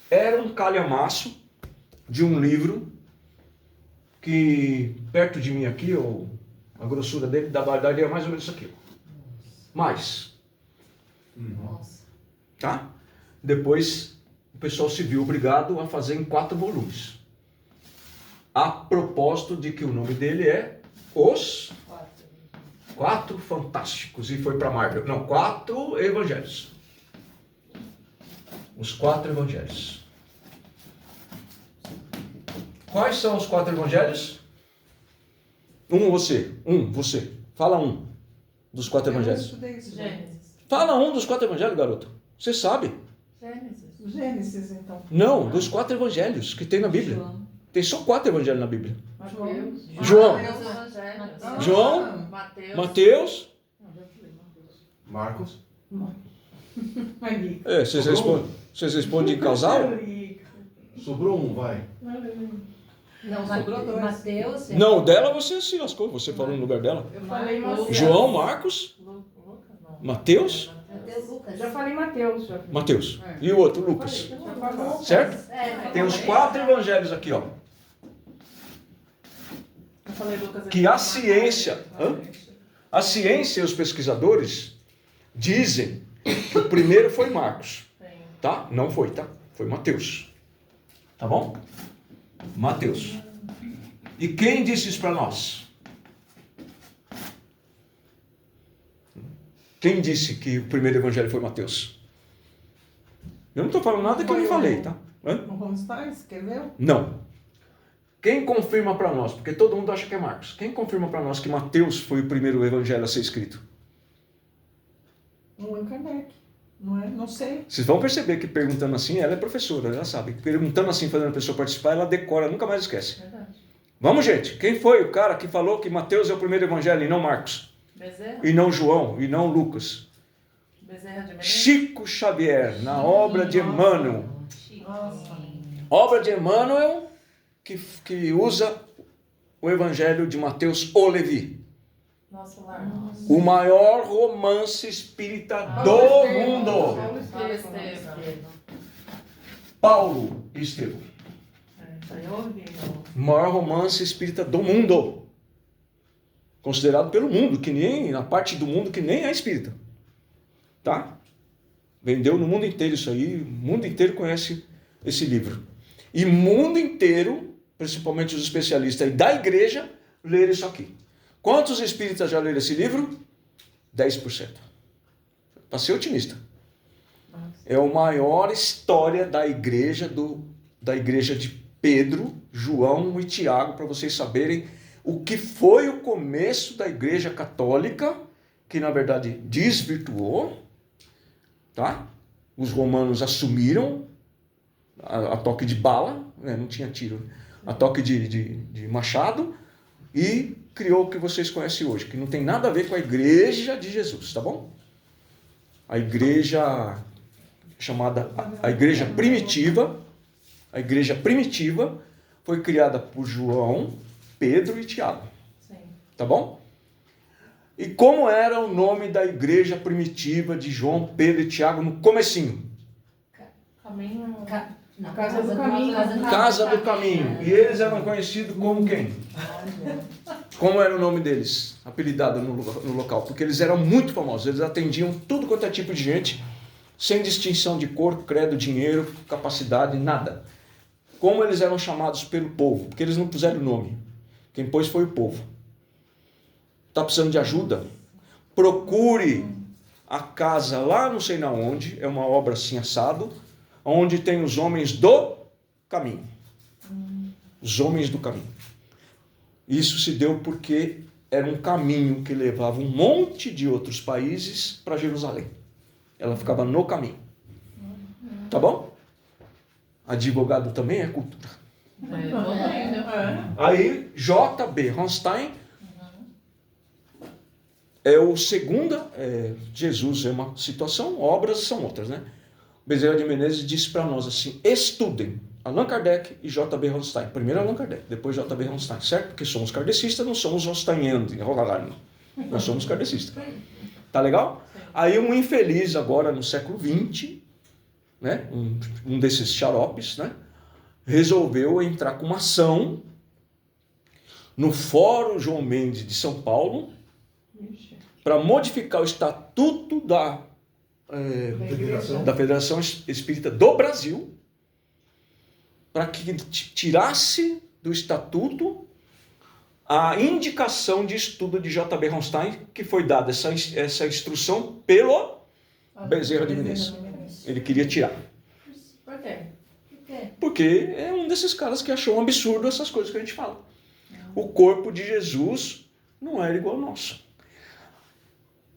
Era um calhamaço de um livro que, perto de mim aqui, a grossura dele daria mais ou menos isso aqui. Mais. Nossa. Tá? Depois o pessoal se viu obrigado a fazer em 4 volumes. A propósito de que o nome dele é Os 4 Fantásticos. E foi para Marvel. Não, 4 Evangelhos. Os 4 Evangelhos. Quais são os 4 Evangelhos? Você. Fala um dos 4 Eu não Evangelhos. estudei isso. Gênesis. Fala um dos 4 Evangelhos, garoto. Você sabe? Gênesis. Gênesis, então. Não, dos 4 Evangelhos que tem na Bíblia. João. Tem só 4 Evangelhos na Bíblia. Mateus. João. Mateus Evangelhos. Ah, João. Mateus. Mateus. Marcos. Magnífico. Vocês respondem em casal? Sobrou um, vai. Não, Sobrou 2. Mateus. Não, dela você se lascou. Você falou no lugar dela. Eu falei Marcos. Mateus. João, Marcos, Lucas, não. Mateus, Mateus Lucas. Já falei Mateus. Já. Mateus. É. E o outro, Lucas. Já falei. Certo? É, Tem os 4 evangelhos aqui, ó. Eu falei Lucas aqui. Que a ciência, a ciência e os pesquisadores dizem que o primeiro foi Marcos. Tem. Tá? Não foi, tá? Foi Mateus. Tá bom? Mateus. E quem disse isso para nós? Quem disse que o primeiro evangelho foi Mateus? Eu não estou falando nada que eu não falei, tá? Hã? O Holstein escreveu? Não. Quem confirma para nós? Porque todo mundo acha que é Marcos. Quem confirma para nós que Mateus foi o primeiro evangelho a ser escrito? Allan Kardec. Não é? Não sei. Vocês vão perceber que perguntando assim, ela é professora, ela sabe. Perguntando assim, fazendo a pessoa participar, ela decora, nunca mais esquece. Verdade. Vamos, gente. Quem foi o cara que falou que Mateus é o primeiro evangelho e não Marcos? Bezerra? E não João? E não Lucas? Bezerra de Menezes? Chico Xavier, na obra de Emmanuel. Nossa. Obra de Emmanuel, que usa o evangelho de Mateus o Levi. Nossa, Lar. O maior romance espírita do mundo. Paulo Estevam. Paulo e Estevão. Isso aí eu ouvi. O maior romance espírita do mundo. Considerado pelo mundo, que nem na parte do mundo que nem é espírita. Tá? Vendeu no mundo inteiro isso aí, o mundo inteiro conhece esse livro. E o mundo inteiro, principalmente os especialistas da igreja, leram isso aqui. Quantos espíritas já leram esse livro? 10%. Para ser otimista. É a maior história da igreja de Pedro, João e Tiago, para vocês saberem o que foi o começo da igreja católica, que na verdade desvirtuou, tá? Os romanos assumiram a toque de bala, né? Não tinha tiro, a toque de machado, e criou o que vocês conhecem hoje, que não tem nada a ver com a igreja de Jesus, tá bom? A igreja chamada a igreja primitiva foi criada por João, Pedro e Tiago, Sim. tá bom? E como era o nome da igreja primitiva de João, Pedro e Tiago no comecinho? Caminho. Não, Casa do Caminho. Casa do Caminho. E eles eram conhecidos como quem? Como era o nome deles, apelidado no local? Porque eles eram muito famosos, eles atendiam tudo quanto é tipo de gente, sem distinção de cor, credo, dinheiro, capacidade, nada. Como eles eram chamados pelo povo? Porque eles não puseram nome. Quem pôs foi o povo. Está precisando de ajuda? Procure a casa lá não sei na onde, é uma obra assim assado, onde tem os homens do caminho. Os homens do caminho. Isso se deu porque era um caminho que levava um monte de outros países para Jerusalém. Ela ficava no caminho. Tá bom? Advogado também é cultura. Aí, J.B. Hornstein é o segundo. Jesus é uma situação, obras são outras, né? Bezerra de Menezes disse para nós assim: estudem Allan Kardec e J.B. Hornstein. Primeiro Allan Kardec, depois J.B. Hornstein, certo? Porque somos kardecistas, não somos Hornsteinianos. Nós somos kardecistas. Tá legal? Aí um infeliz agora no século XX, né? Um desses xaropes, né? Resolveu entrar com uma ação no Fórum João Mendes de São Paulo para modificar o estatuto da Federação Espírita do Brasil, para que tirasse do estatuto a indicação de estudo de J.B. Hornstein, que foi dada essa instrução pelo Bezerra de Menezes. Ele queria tirar. Por quê? Porque é um desses caras que achou um absurdo essas coisas que a gente fala. O corpo de Jesus não era igual ao nosso.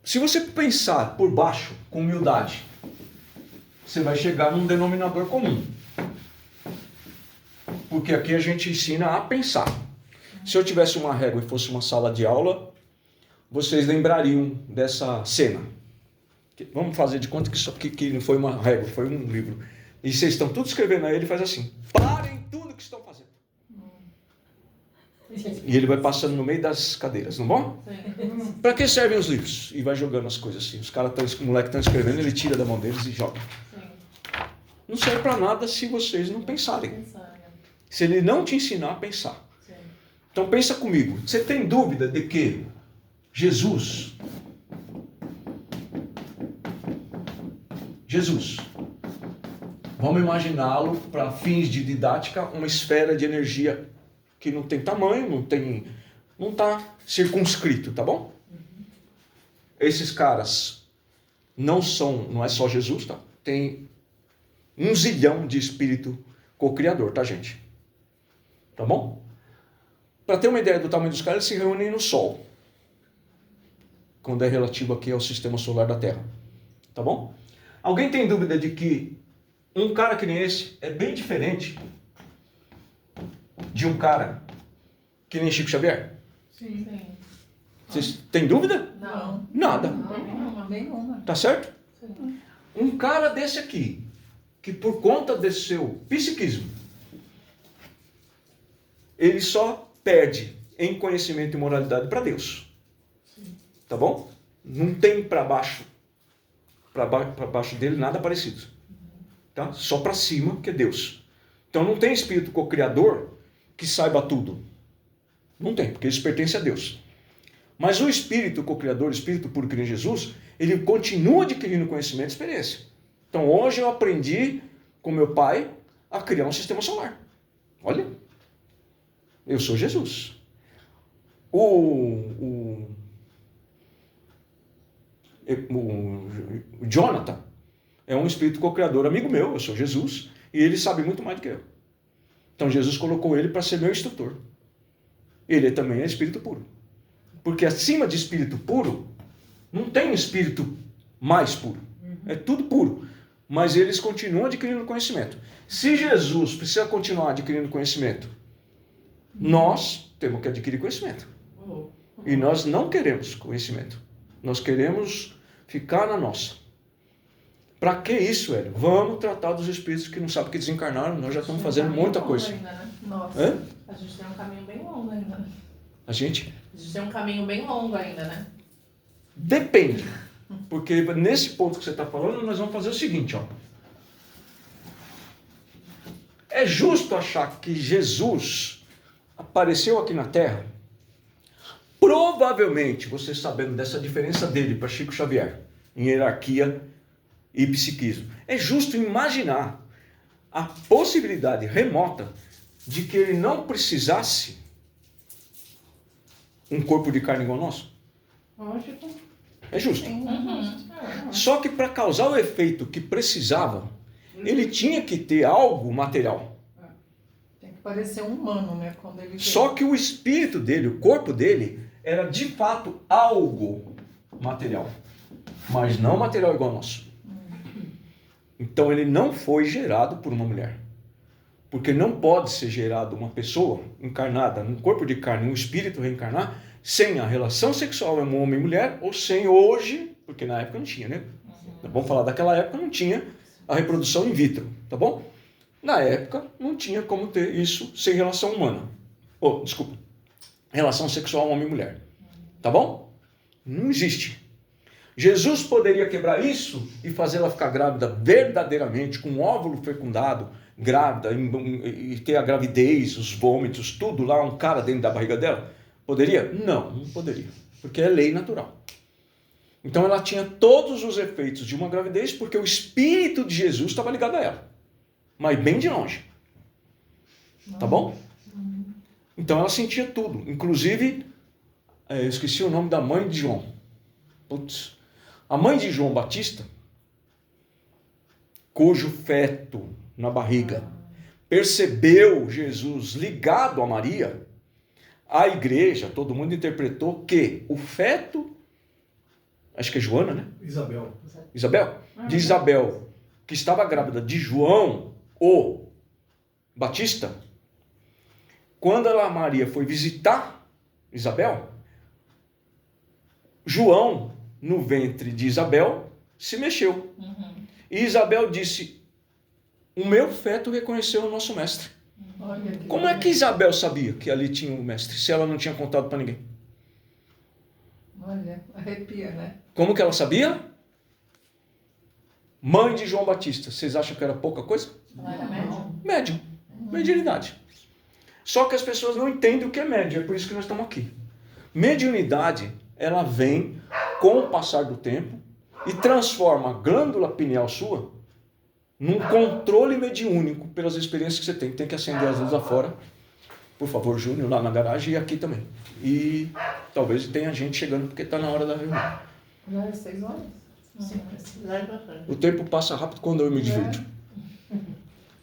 Se você pensar por baixo, com humildade, você vai chegar num denominador comum. Porque aqui a gente ensina a pensar. Se eu tivesse uma régua e fosse uma sala de aula, vocês lembrariam dessa cena. Vamos fazer de conta que isso aqui não foi uma régua, foi um livro. E vocês estão tudo escrevendo aí, ele faz assim: parem tudo que estão fazendo. E ele vai passando no meio das cadeiras, não bom? Para que servem os livros? E vai jogando as coisas assim. Os moleques estão escrevendo, ele tira da mão deles e joga. Sim. Não serve para nada se vocês não pensarem. Pensar, né? Se ele não te ensinar a pensar. Sim. Então pensa comigo. Você tem dúvida de que Jesus, vamos imaginá-lo para fins de didática, uma esfera de energia que não tem tamanho, não está circunscrito, tá bom? Esses caras não é só Jesus, tá? Tem 1 zilhão de espírito co-criador, tá, gente? Tá bom? Para ter uma ideia do tamanho dos caras, eles se reúnem no Sol, quando é relativo aqui ao sistema solar da Terra. Tá bom? Alguém tem dúvida de que um cara que nem esse é bem diferente de um cara que nem Chico Xavier? Sim. Sim. Vocês têm dúvida? Não. Nada. Nenhuma. Tá certo? Sim. Um cara desse aqui, que por conta desse seu psiquismo, ele só perde em conhecimento e moralidade para Deus. Tá bom? Não tem para baixo dele nada parecido. Tá? Só para cima que é Deus. Então não tem espírito co-criador que saiba tudo. Não tem, porque isso pertence a Deus. Mas o espírito co-criador, o espírito puro que nem Jesus, ele continua adquirindo conhecimento e experiência. Então hoje eu aprendi com meu pai a criar um sistema solar. Olha, eu sou Jesus. O Jonathan é um espírito co-criador amigo meu, eu sou Jesus, e ele sabe muito mais do que eu. Então Jesus colocou ele para ser meu instrutor. Ele também é espírito puro. Porque acima de espírito puro, não tem espírito mais puro. É tudo puro. Mas eles continuam adquirindo conhecimento. Se Jesus precisa continuar adquirindo conhecimento, nós temos que adquirir conhecimento. E nós não queremos conhecimento. Nós queremos ficar na nossa. Para que isso, velho? Vamos tratar dos espíritos que não sabem que desencarnaram. Nós já estamos fazendo muita coisa. Ainda, né? Nossa. Hã? A gente tem um caminho bem longo ainda, né? A gente? A gente tem um caminho bem longo ainda, né? Depende. Porque nesse ponto que você está falando, nós vamos fazer o seguinte, ó. É justo achar que Jesus apareceu aqui na Terra? Provavelmente, você sabendo dessa diferença dele para Chico Xavier, em hierarquia e psiquismo, é justo imaginar a possibilidade remota de que ele não precisasse um corpo de carne igual ao nosso? Lógico. É justo. Uhum. Só que para causar o efeito que precisava, ele tinha que ter algo material. Tem que parecer um humano, né? Quando ele Só que o espírito dele, o corpo dele, era de fato algo material. Mas não material igual ao nosso. Então ele não foi gerado por uma mulher. Porque não pode ser gerado uma pessoa encarnada num corpo de carne, um espírito reencarnar, sem a relação sexual entre homem e mulher, ou sem hoje, porque na época não tinha, né? Vamos falar daquela época, não tinha a reprodução in vitro, tá bom? Na época não tinha como ter isso sem relação humana. Desculpa, relação sexual homem e mulher, tá bom? Não existe. Jesus poderia quebrar isso e fazê-la ficar grávida verdadeiramente, com um óvulo fecundado, grávida, e ter a gravidez, os vômitos, tudo lá, um cara dentro da barriga dela? Poderia? Não, não poderia, porque é lei natural. Então ela tinha todos os efeitos de uma gravidez, porque o Espírito de Jesus estava ligado a ela, mas bem de longe. Tá bom? Então ela sentia tudo, inclusive, eu esqueci o nome da mãe de João. Putz. A mãe de João Batista, cujo feto na barriga percebeu Jesus ligado a Maria, a igreja, todo mundo interpretou que o feto, acho que é Joana, né? Isabel? De Isabel, que estava grávida de João, o Batista, quando Maria foi visitar Isabel, João, no ventre de Isabel, se mexeu. E Isabel disse, o meu feto reconheceu o nosso mestre. Como é que Isabel sabia que ali tinha um mestre, se ela não tinha contado para ninguém? Olha, arrepia, né? Como que ela sabia? Mãe de João Batista. Vocês acham que era pouca coisa? Ela era médium? Médium. Mediunidade. Só que as pessoas não entendem o que é médium, é por isso que nós estamos aqui. Mediunidade, ela vem com o passar do tempo e transforma a glândula pineal sua num controle mediúnico pelas experiências que você tem. Tem que acender as luzes lá fora. Por favor, Júnior, lá na garagem e aqui também. E talvez tenha gente chegando porque está na hora da reunião. Já é 6 horas? Sim, precisar ir pra frente. O tempo passa rápido quando eu me divirto.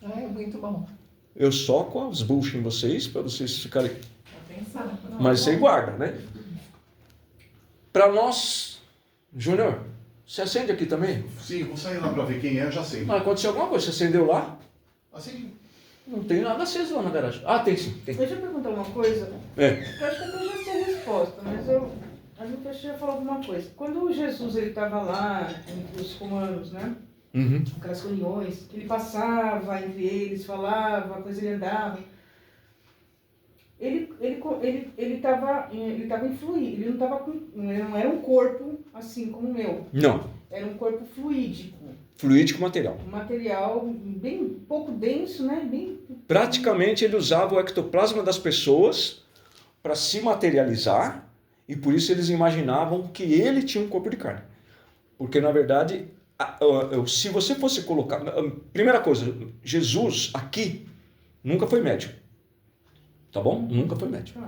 É muito bom. Eu soco as buchas em vocês para vocês ficarem... Tá pensando. Mas você guarda, né? Para nós, Júnior, você acende aqui também? Sim, vou sair lá para ver quem é, eu já sei. Mas aconteceu alguma coisa, você acendeu lá? Assim, Não tem nada aceso lá na garagem. Ah, tem sim, tem. Deixa eu perguntar uma coisa. É. Eu acho que eu já sei a resposta, mas eu acho que eu ia falar alguma coisa. Quando Jesus estava lá entre os romanos, né? Uhum. Aquelas reuniões, que ele passava entre eles, falava, depois ele andava. Ele estava influído, ele não era um corpo assim como o meu. Não, Era um corpo fluídico, fluídico material. um material bem pouco denso, né? Bem Praticamente ele usava o ectoplasma das pessoas para se materializar e por isso eles imaginavam que ele tinha um corpo de carne. Porque na verdade, se você fosse colocar... Primeira coisa, Jesus aqui nunca foi médium. Tá bom? Nunca foi médium.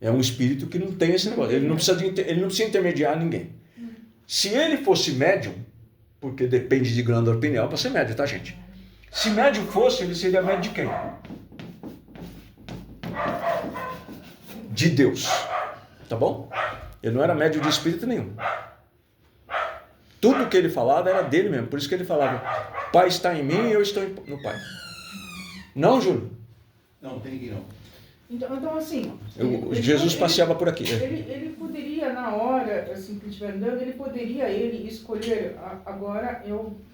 É um espírito que não tem esse negócio. Ele não precisa intermediar ninguém. Se ele fosse médium, porque depende de glândula pineal para ser médium, tá, gente? Se médium fosse, ele seria médium de quem? De Deus. Tá bom? Ele não era médium de espírito nenhum. Tudo que ele falava era dele mesmo. Por isso que ele falava, Pai está em mim e eu estou no Pai. Não, Júlio? não, tem ninguém não. Então assim... Jesus passeava por aqui. Ele poderia, na hora assim, que ele estiver andando, ele poderia escolher,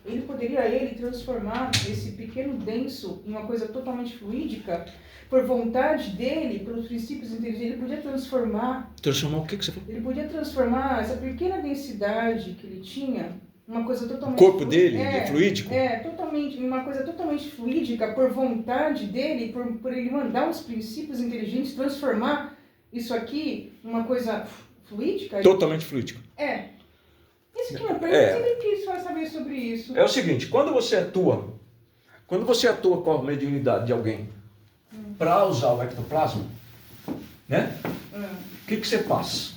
ele poderia transformar esse pequeno denso em uma coisa totalmente fluídica, por vontade dele, pelos princípios inteligentes, ele podia transformar... Transformar o que você falou? Ele podia transformar essa pequena densidade que ele tinha uma coisa totalmente... O corpo dele, fluídico? Totalmente, uma coisa totalmente fluídica, por vontade dele, por ele mandar os princípios inteligentes, transformar isso aqui numa coisa fluídica. Totalmente fluídico. Isso que eu sempre quis saber sobre isso. É o seguinte, quando você atua com a mediunidade de alguém para usar o ectoplasma, né? O que você faz?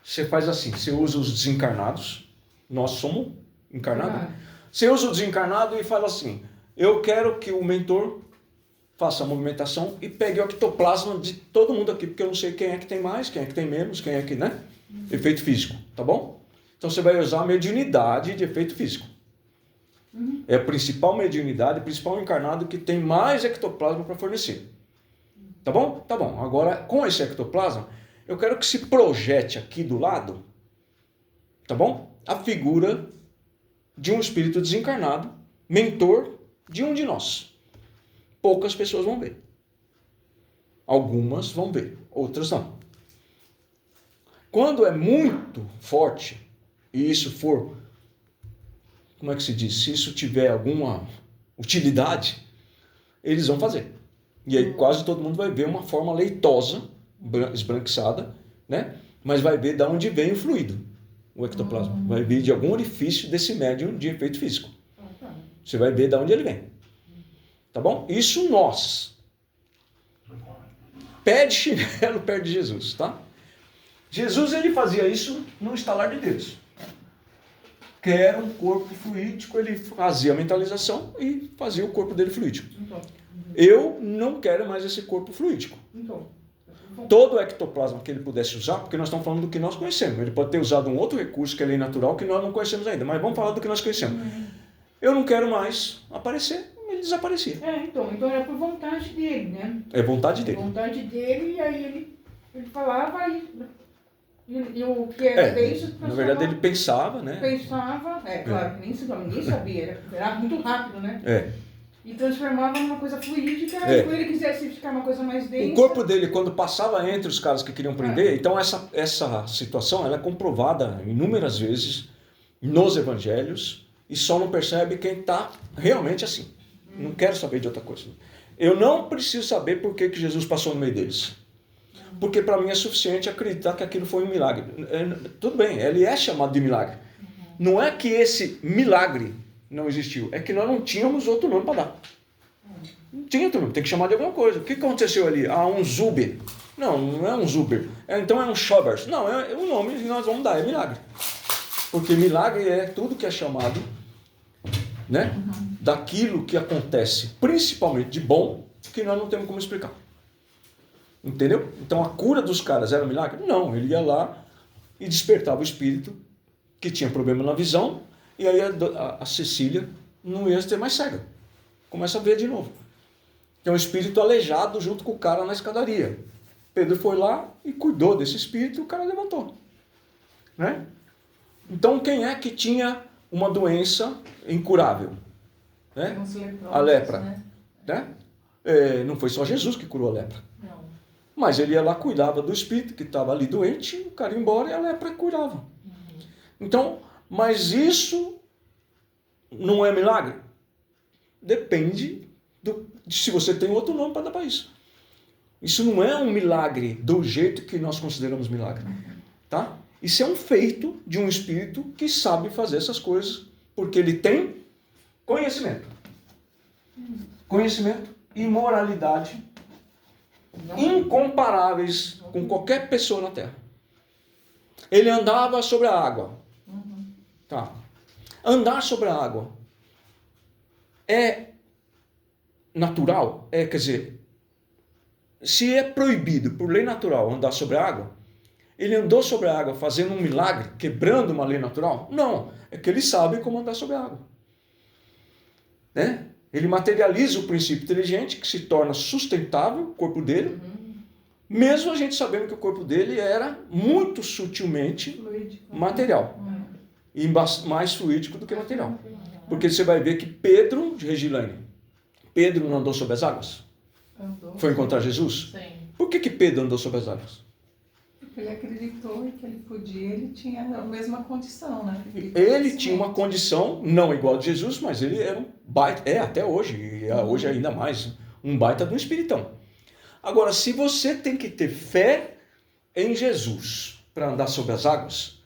Você faz assim, você usa os desencarnados, nós somos encarnados. Você usa o desencarnado e fala assim, eu quero que o mentor faça a movimentação e pegue o ectoplasma de todo mundo aqui, porque eu não sei quem é que tem mais, quem é que tem menos, quem é que, né? Efeito físico, tá bom? Então você vai usar a mediunidade de efeito físico. É a principal mediunidade, o principal encarnado que tem mais ectoplasma para fornecer. Tá bom? Tá bom. Agora, com esse ectoplasma, eu quero que se projete aqui do lado, tá bom? A figura de um espírito desencarnado, mentor de um de nós. Poucas pessoas vão ver. Algumas vão ver, outras não. Quando é muito forte, e isso for, como é que se diz? Se isso tiver alguma utilidade, eles vão fazer. E aí quase todo mundo vai ver uma forma leitosa, esbranquiçada, né? Mas vai ver de onde vem o fluido, o ectoplasma. Vai vir de algum orifício desse médium de efeito físico. Você vai ver de onde ele vem. Tá bom? Isso nós. Pé de chinelo perto de Jesus, tá? Jesus, ele fazia isso no estalar de dedos. Que era um corpo fluídico, ele fazia a mentalização e fazia o corpo dele fluídico. Eu não quero mais esse corpo fluídico. Todo o ectoplasma que ele pudesse usar, porque nós estamos falando do que nós conhecemos. Ele pode ter usado um outro recurso que é lei natural que nós não conhecemos ainda, mas vamos falar do que nós conhecemos. Eu não quero mais aparecer, ele desaparecia. Então era por vontade dele, né? É vontade dele. Vontade dele, e aí ele falava e o que era desde... Na verdade ele pensava, né? Pensava, claro, ninguém sabia, era muito rápido, né? E transformava numa coisa fluídica, e quando ele quisesse ficar uma coisa mais densa... O corpo dele, quando passava entre os caras que queriam prender, então essa situação ela é comprovada inúmeras vezes nos evangelhos e só não percebe quem está realmente assim. Não quero saber de outra coisa. Eu não preciso saber por que Jesus passou no meio deles. Porque para mim é suficiente acreditar que aquilo foi um milagre. Tudo bem, ele é chamado de milagre. Não é que esse milagre não existiu, é que nós não tínhamos outro nome para dar. Não tinha outro nome, tem que chamar de alguma coisa. O que aconteceu ali? Um Zuber. Não é um Zuber. Então é um Schobers. Não, é o nome que nós vamos dar, é milagre. Porque milagre é tudo que é chamado, né, daquilo que acontece, principalmente de bom, que nós não temos como explicar. Entendeu? Então a cura dos caras era um milagre? Não, ele ia lá e despertava o espírito que tinha problema na visão, e aí a Cecília não ia ter mais cega. Começa a ver de novo. Tem um espírito aleijado junto com o cara na escadaria. Pedro foi lá e cuidou desse espírito e o cara levantou. Né? Então quem é que tinha uma doença incurável? Né? Tem uns leprosos, A lepra. Né? Né? Não foi só Jesus que curou a lepra. Não. Mas ele ia lá, cuidava do espírito que estava ali doente, o cara ia embora e a lepra curava. Então, mas isso não é milagre? Depende de se você tem outro nome para dar para isso. Isso não é um milagre do jeito que nós consideramos milagre. Tá? Isso é um feito de um espírito que sabe fazer essas coisas, porque ele tem conhecimento. Conhecimento e moralidade incomparáveis com qualquer pessoa na Terra. Ele andava sobre a água. Tá. Andar sobre a água é natural? Quer dizer, se é proibido por lei natural andar sobre a água, ele andou sobre a água fazendo um milagre, quebrando uma lei natural? Não, é que ele sabe como andar sobre a água. Né? Ele materializa o princípio inteligente que se torna sustentável, o corpo dele, mesmo a gente sabendo que o corpo dele era muito sutilmente Fluídico. material. E mais fluídico do que material. Porque você vai ver que Pedro, de Regilane, Pedro não andou sobre as águas? Andou. Foi encontrar Jesus? Sim. Por que Pedro andou sobre as águas? Porque ele acreditou que ele podia, ele tinha a mesma condição, né? Ele tinha uma condição, não igual a de Jesus, mas ele era um baita, até hoje, e hoje ainda mais, um baita de um espiritão. Agora, se você tem que ter fé em Jesus para andar sobre as águas,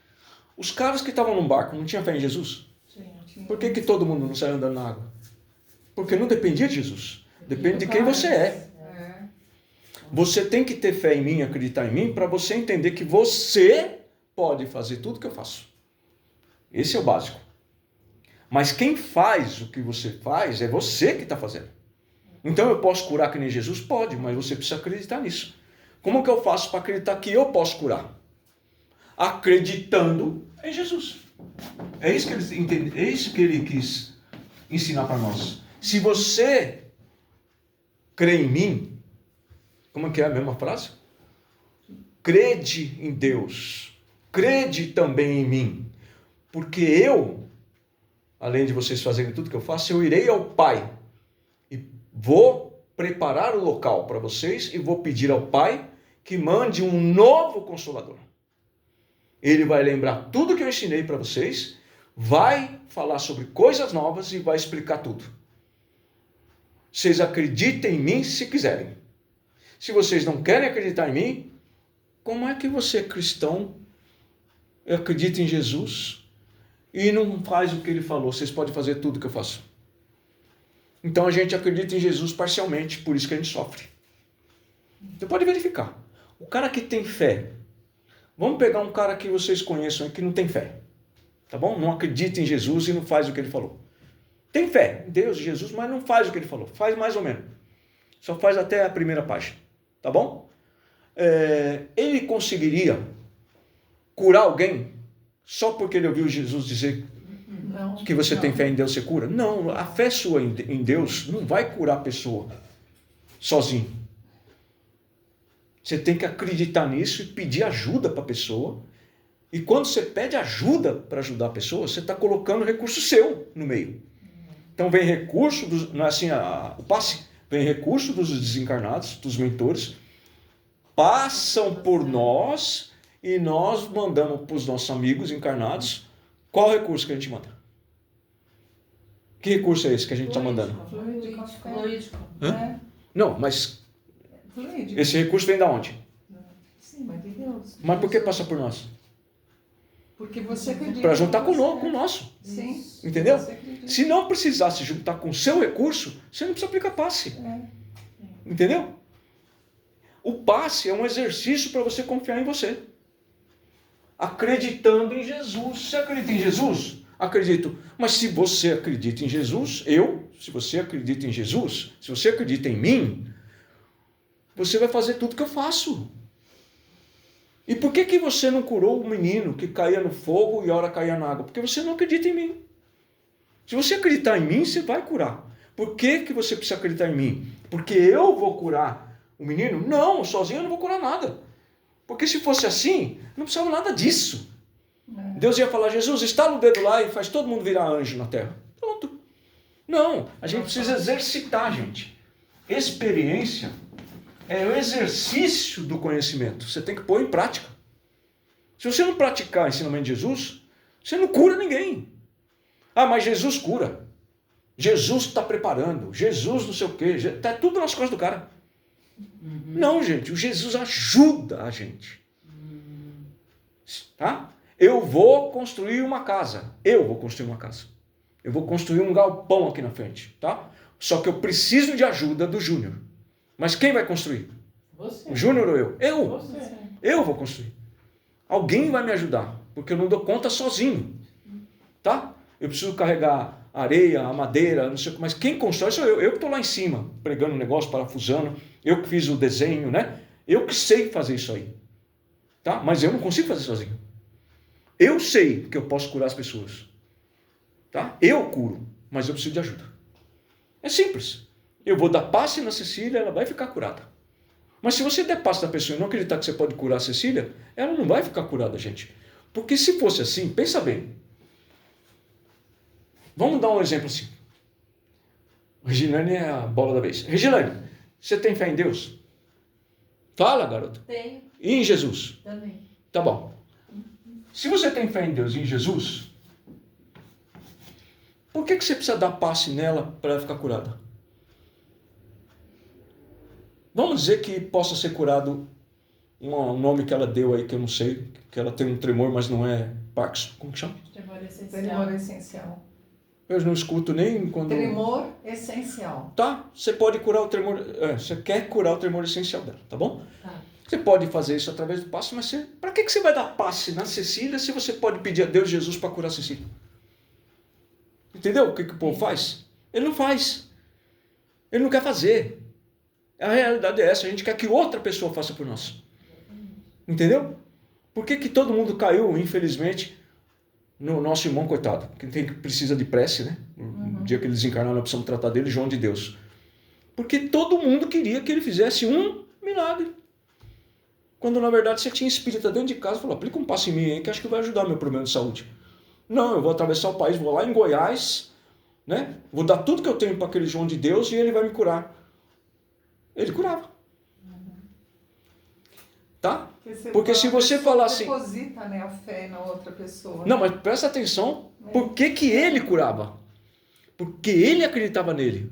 os caras que estavam num barco não tinham fé em Jesus? Sim. Por que todo mundo não saiu andando na água? Porque não dependia de Jesus. Depende de quem você é. Você tem que ter fé em mim, acreditar em mim, para você entender que você pode fazer tudo que eu faço. Esse é o básico. Mas quem faz o que você faz é você que está fazendo. Então eu posso curar que nem Jesus? Pode, mas você precisa acreditar nisso. Como que eu faço para acreditar que eu posso curar? Acreditando em Jesus. É isso que ele entende, é isso que ele quis ensinar para nós. Se você crê em mim, como é que é a mesma frase? Crede em Deus, crede também em mim, porque eu, além de vocês fazerem tudo que eu faço, eu irei ao Pai e vou preparar o local para vocês e vou pedir ao Pai que mande um novo Consolador. Ele vai lembrar tudo que eu ensinei para vocês, vai falar sobre coisas novas e vai explicar tudo. Vocês acreditem em mim se quiserem. Se vocês não querem acreditar em mim, como é que você é cristão, acredita em Jesus e não faz o que ele falou? Vocês podem fazer tudo que eu faço. Então a gente acredita em Jesus parcialmente, por isso que a gente sofre. Você pode verificar. O cara que tem fé, vamos pegar um cara que vocês conheçam que não tem fé, tá bom? Não acredita em Jesus e não faz o que ele falou. Tem fé em Deus e Jesus, mas não faz o que ele falou. Faz mais ou menos. Só faz até a primeira página. Tá bom? Ele conseguiria curar alguém só porque ele ouviu Jesus dizer que você tem fé em Deus, você cura? Não, a fé sua em Deus não vai curar a pessoa sozinho. Você tem que acreditar nisso e pedir ajuda para a pessoa. E quando você pede ajuda para ajudar a pessoa, você está colocando recurso seu no meio. Então vem recurso, não é assim o passe? Vem recurso dos desencarnados, dos mentores, passam por nós e nós mandamos para os nossos amigos encarnados. Qual recurso que a gente manda? Que recurso é esse que a gente está mandando? Fluídico. Não, mas Fluídico. esse recurso vem da onde? Sim, mas de Deus. Mas por que passa por nós? Porque você acredita. Para juntar com você, o nosso. Sim. Entendeu? Você acredita. Se não precisasse juntar com o seu recurso, você não precisa aplicar passe. Entendeu? O passe é um exercício para você confiar em você. Acreditando em Jesus. Você acredita em Jesus? Acredito. Mas se você acredita em Jesus, se você acredita em Jesus, se você acredita em mim, você vai fazer tudo que eu faço. E por que você não curou o menino que caía no fogo e a hora caía na água? Porque você não acredita em mim. Se você acreditar em mim, você vai curar. Por que você precisa acreditar em mim? Porque eu vou curar o menino? Não, sozinho eu não vou curar nada. Porque se fosse assim, não precisava nada disso. Deus ia falar, Jesus, estala o dedo lá e faz todo mundo virar anjo na terra. Pronto. Não, a gente precisa exercitar, gente. Experiência é o exercício do conhecimento. Você tem que pôr em prática. Se você não praticar o ensinamento de Jesus, você não cura ninguém. Ah, mas Jesus cura. Jesus está preparando. Jesus não sei o quê. Está tudo nas costas do cara. Não, gente. O Jesus ajuda a gente. Tá? Eu vou construir uma casa. Eu vou construir uma casa. Eu vou construir um galpão aqui na frente. Tá? Só que eu preciso de ajuda do Júnior. Mas quem vai construir? Você. O Júnior ou eu? Eu. Você. Eu vou construir. Alguém vai me ajudar. Porque eu não dou conta sozinho. Tá? Eu preciso carregar a areia, a madeira, não sei o que. Mas quem constrói sou eu. Eu que estou lá em cima, pregando o negócio, parafusando. Eu que fiz o desenho, né? Eu que sei fazer isso aí. Tá? Mas eu não consigo fazer sozinho. Eu sei que eu posso curar as pessoas. Tá? Eu curo, mas eu preciso de ajuda. É simples. Eu vou dar passe na Cecília, ela vai ficar curada. Mas se você der passe na pessoa e não acreditar que você pode curar a Cecília, ela não vai ficar curada, gente. Porque se fosse assim, pensa bem. Vamos dar um exemplo assim. Regilane é a bola da vez. Regilane, você tem fé em Deus? Fala, garota. Tenho E em Jesus? também. Tá bom. Se você tem fé em Deus e em Jesus, por que você precisa dar passe nela para ela ficar curada? Vamos dizer que possa ser curado um nome que ela deu aí, que eu não sei, que ela tem um tremor, mas não é Parkinson. Como que chama? Tremor essencial. Tremor essencial. Eu não escuto nem quando... Tremor essencial. Tá, você pode curar o tremor... você quer curar o tremor essencial dela, tá bom? Tá. Você pode fazer isso através do passe, mas para que você vai dar passe na Cecília se você pode pedir a Deus Jesus para curar a Cecília? Entendeu o que o povo faz? Ele não faz. Ele não quer fazer. A realidade é essa, a gente quer que outra pessoa faça por nós. Entendeu? Por que todo mundo caiu, infelizmente, no nosso irmão coitado, que precisa de prece, né? No dia que ele desencarnar, nós precisamos tratar dele, João de Deus. Porque todo mundo queria que ele fizesse um milagre. Quando na verdade você tinha espírita dentro de casa e falou, aplica um passo em mim aí que acho que vai ajudar meu problema de saúde. Não, eu vou atravessar o país, vou lá em Goiás, né? Vou dar tudo que eu tenho para aquele João de Deus e ele vai me curar. Ele curava. Tá? Porque se você falar assim... deposita, né, a fé na outra pessoa. Não, mas presta atenção, por que ele curava? Porque ele acreditava nele.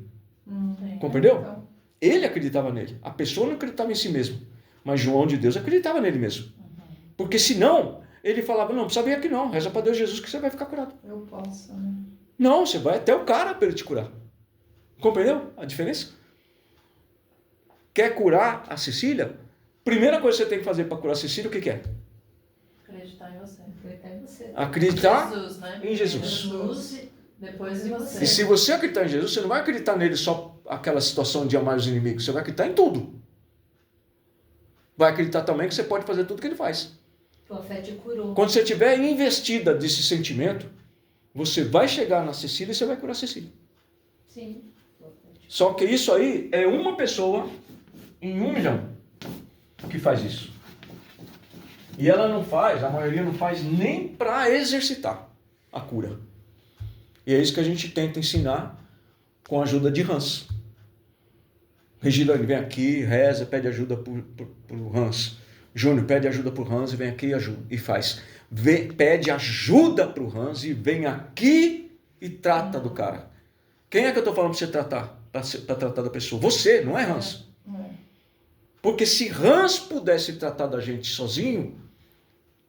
Compreendeu? Então, Ele acreditava nele. A pessoa não acreditava em si mesmo. Mas João de Deus acreditava nele mesmo. Porque senão, ele falava, não, precisa vir aqui não, reza para Deus Jesus que você vai ficar curado. eu posso, né? Não, você vai até o cara para ele te curar. Compreendeu a diferença? Quer curar a Cecília? Primeira coisa que você tem que fazer para curar a Cecília, o que é? Acreditar em você. Acreditar em você. Acreditar Jesus, né? em Jesus. Jesus, depois de você. E se você acreditar em Jesus, você não vai acreditar nele só aquela situação de amar os inimigos, você vai acreditar em tudo. Vai acreditar também que você pode fazer tudo que ele faz. Tua fé te curou. Quando você estiver investida desse sentimento, você vai chegar na Cecília e você vai curar a Cecília. Sim. Só que isso aí é uma pessoa em 1 milhão que faz isso. E ela não faz, a maioria não faz nem para exercitar a cura. E é isso que a gente tenta ensinar com a ajuda de Hans. Regilane, vem aqui, reza, pede ajuda pro Hans. Júnior, pede ajuda pro Hans e vem aqui e faz. Pede ajuda pro Hans e vem aqui e trata do cara. Quem é que eu estou falando para você tratar? Para tratar da pessoa? Você, não é Hans? Porque se Hans pudesse tratar da gente sozinho,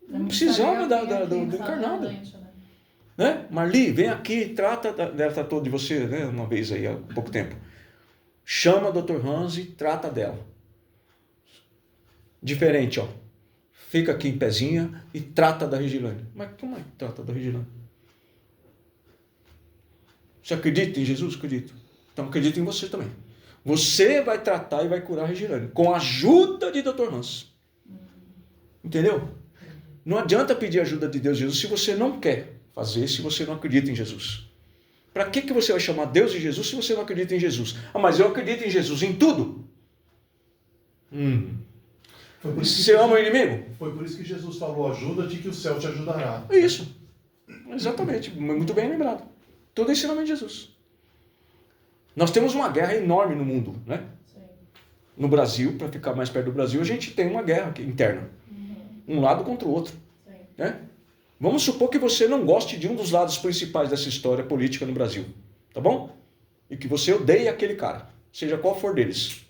não precisava do encarnado. Né? Marli, vem aqui, ela tratou de você, né, uma vez aí, há pouco tempo. Chama o Dr. Hans e trata dela. Diferente, ó. Fica aqui em pezinha e trata da Regilane. Mas como é que trata da Regilane? Você acredita em Jesus? Acredito. Então acredita em você também. Você vai tratar e vai curar a Regilane, com a ajuda de Dr. Hans. Entendeu? Não adianta pedir ajuda de Deus e Jesus se você não quer fazer, se você não acredita em Jesus. Para que você vai chamar Deus e Jesus se você não acredita em Jesus? Ah, mas eu acredito em Jesus em tudo. Foi por isso que Você ama o inimigo? Foi por isso que Jesus falou, ajuda-te que o céu te ajudará. É isso. Exatamente. Muito bem lembrado. Tudo é ensinamento de Jesus. Nós temos uma guerra enorme no mundo, né? Sim. No Brasil, para ficar mais perto do Brasil, a gente tem uma guerra aqui, interna. Um lado contra o outro. Sim. Né? Vamos supor que você não goste de um dos lados principais dessa história política no Brasil. Tá bom? E que você odeie aquele cara. Seja qual for deles.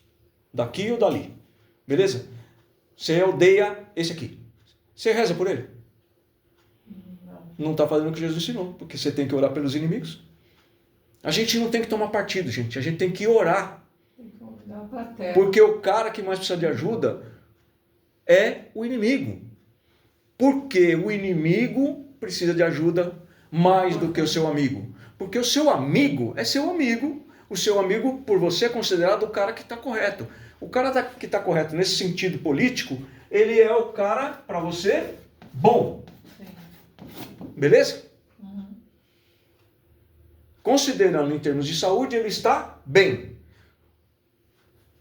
Daqui ou dali. Beleza? Você odeia esse aqui. Você reza por ele? Não está fazendo o que Jesus ensinou. Porque você tem que orar pelos inimigos. A gente não tem que tomar partido, gente. A gente tem que orar. Tem que olhar pra terra. Porque o cara que mais precisa de ajuda é o inimigo. Porque o inimigo precisa de ajuda mais do que o seu amigo. Porque o seu amigo é seu amigo. O seu amigo, por você, é considerado o cara que está correto. O cara que está correto nesse sentido político, ele é o cara, para você, bom. Beleza? Considerando em termos de saúde, ele está bem.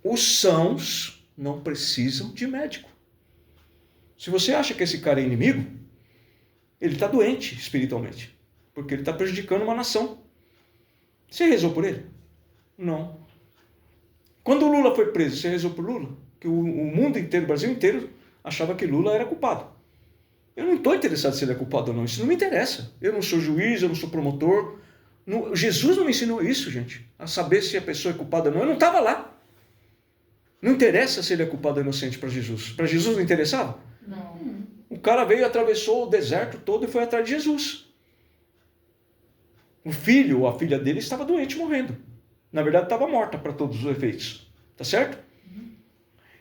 Os sãos não precisam de médico. Se você acha que esse cara é inimigo, ele está doente espiritualmente. Porque ele está prejudicando uma nação. Você rezou por ele? Não. Quando o Lula foi preso, você rezou por Lula? Que o mundo inteiro, o Brasil inteiro, achava que Lula era culpado. Eu não estou interessado se ele é culpado ou não. Isso não me interessa. Eu não sou juiz, eu não sou promotor. Jesus não me ensinou isso, gente. A saber se a pessoa é culpada ou não. Eu não estava lá. Não interessa se ele é culpado ou inocente para Jesus. Para Jesus não interessava? Não. O cara veio, atravessou o deserto todo e foi atrás de Jesus. O filho ou a filha dele estava doente, morrendo. Na verdade, estava morta para todos os efeitos. Tá certo?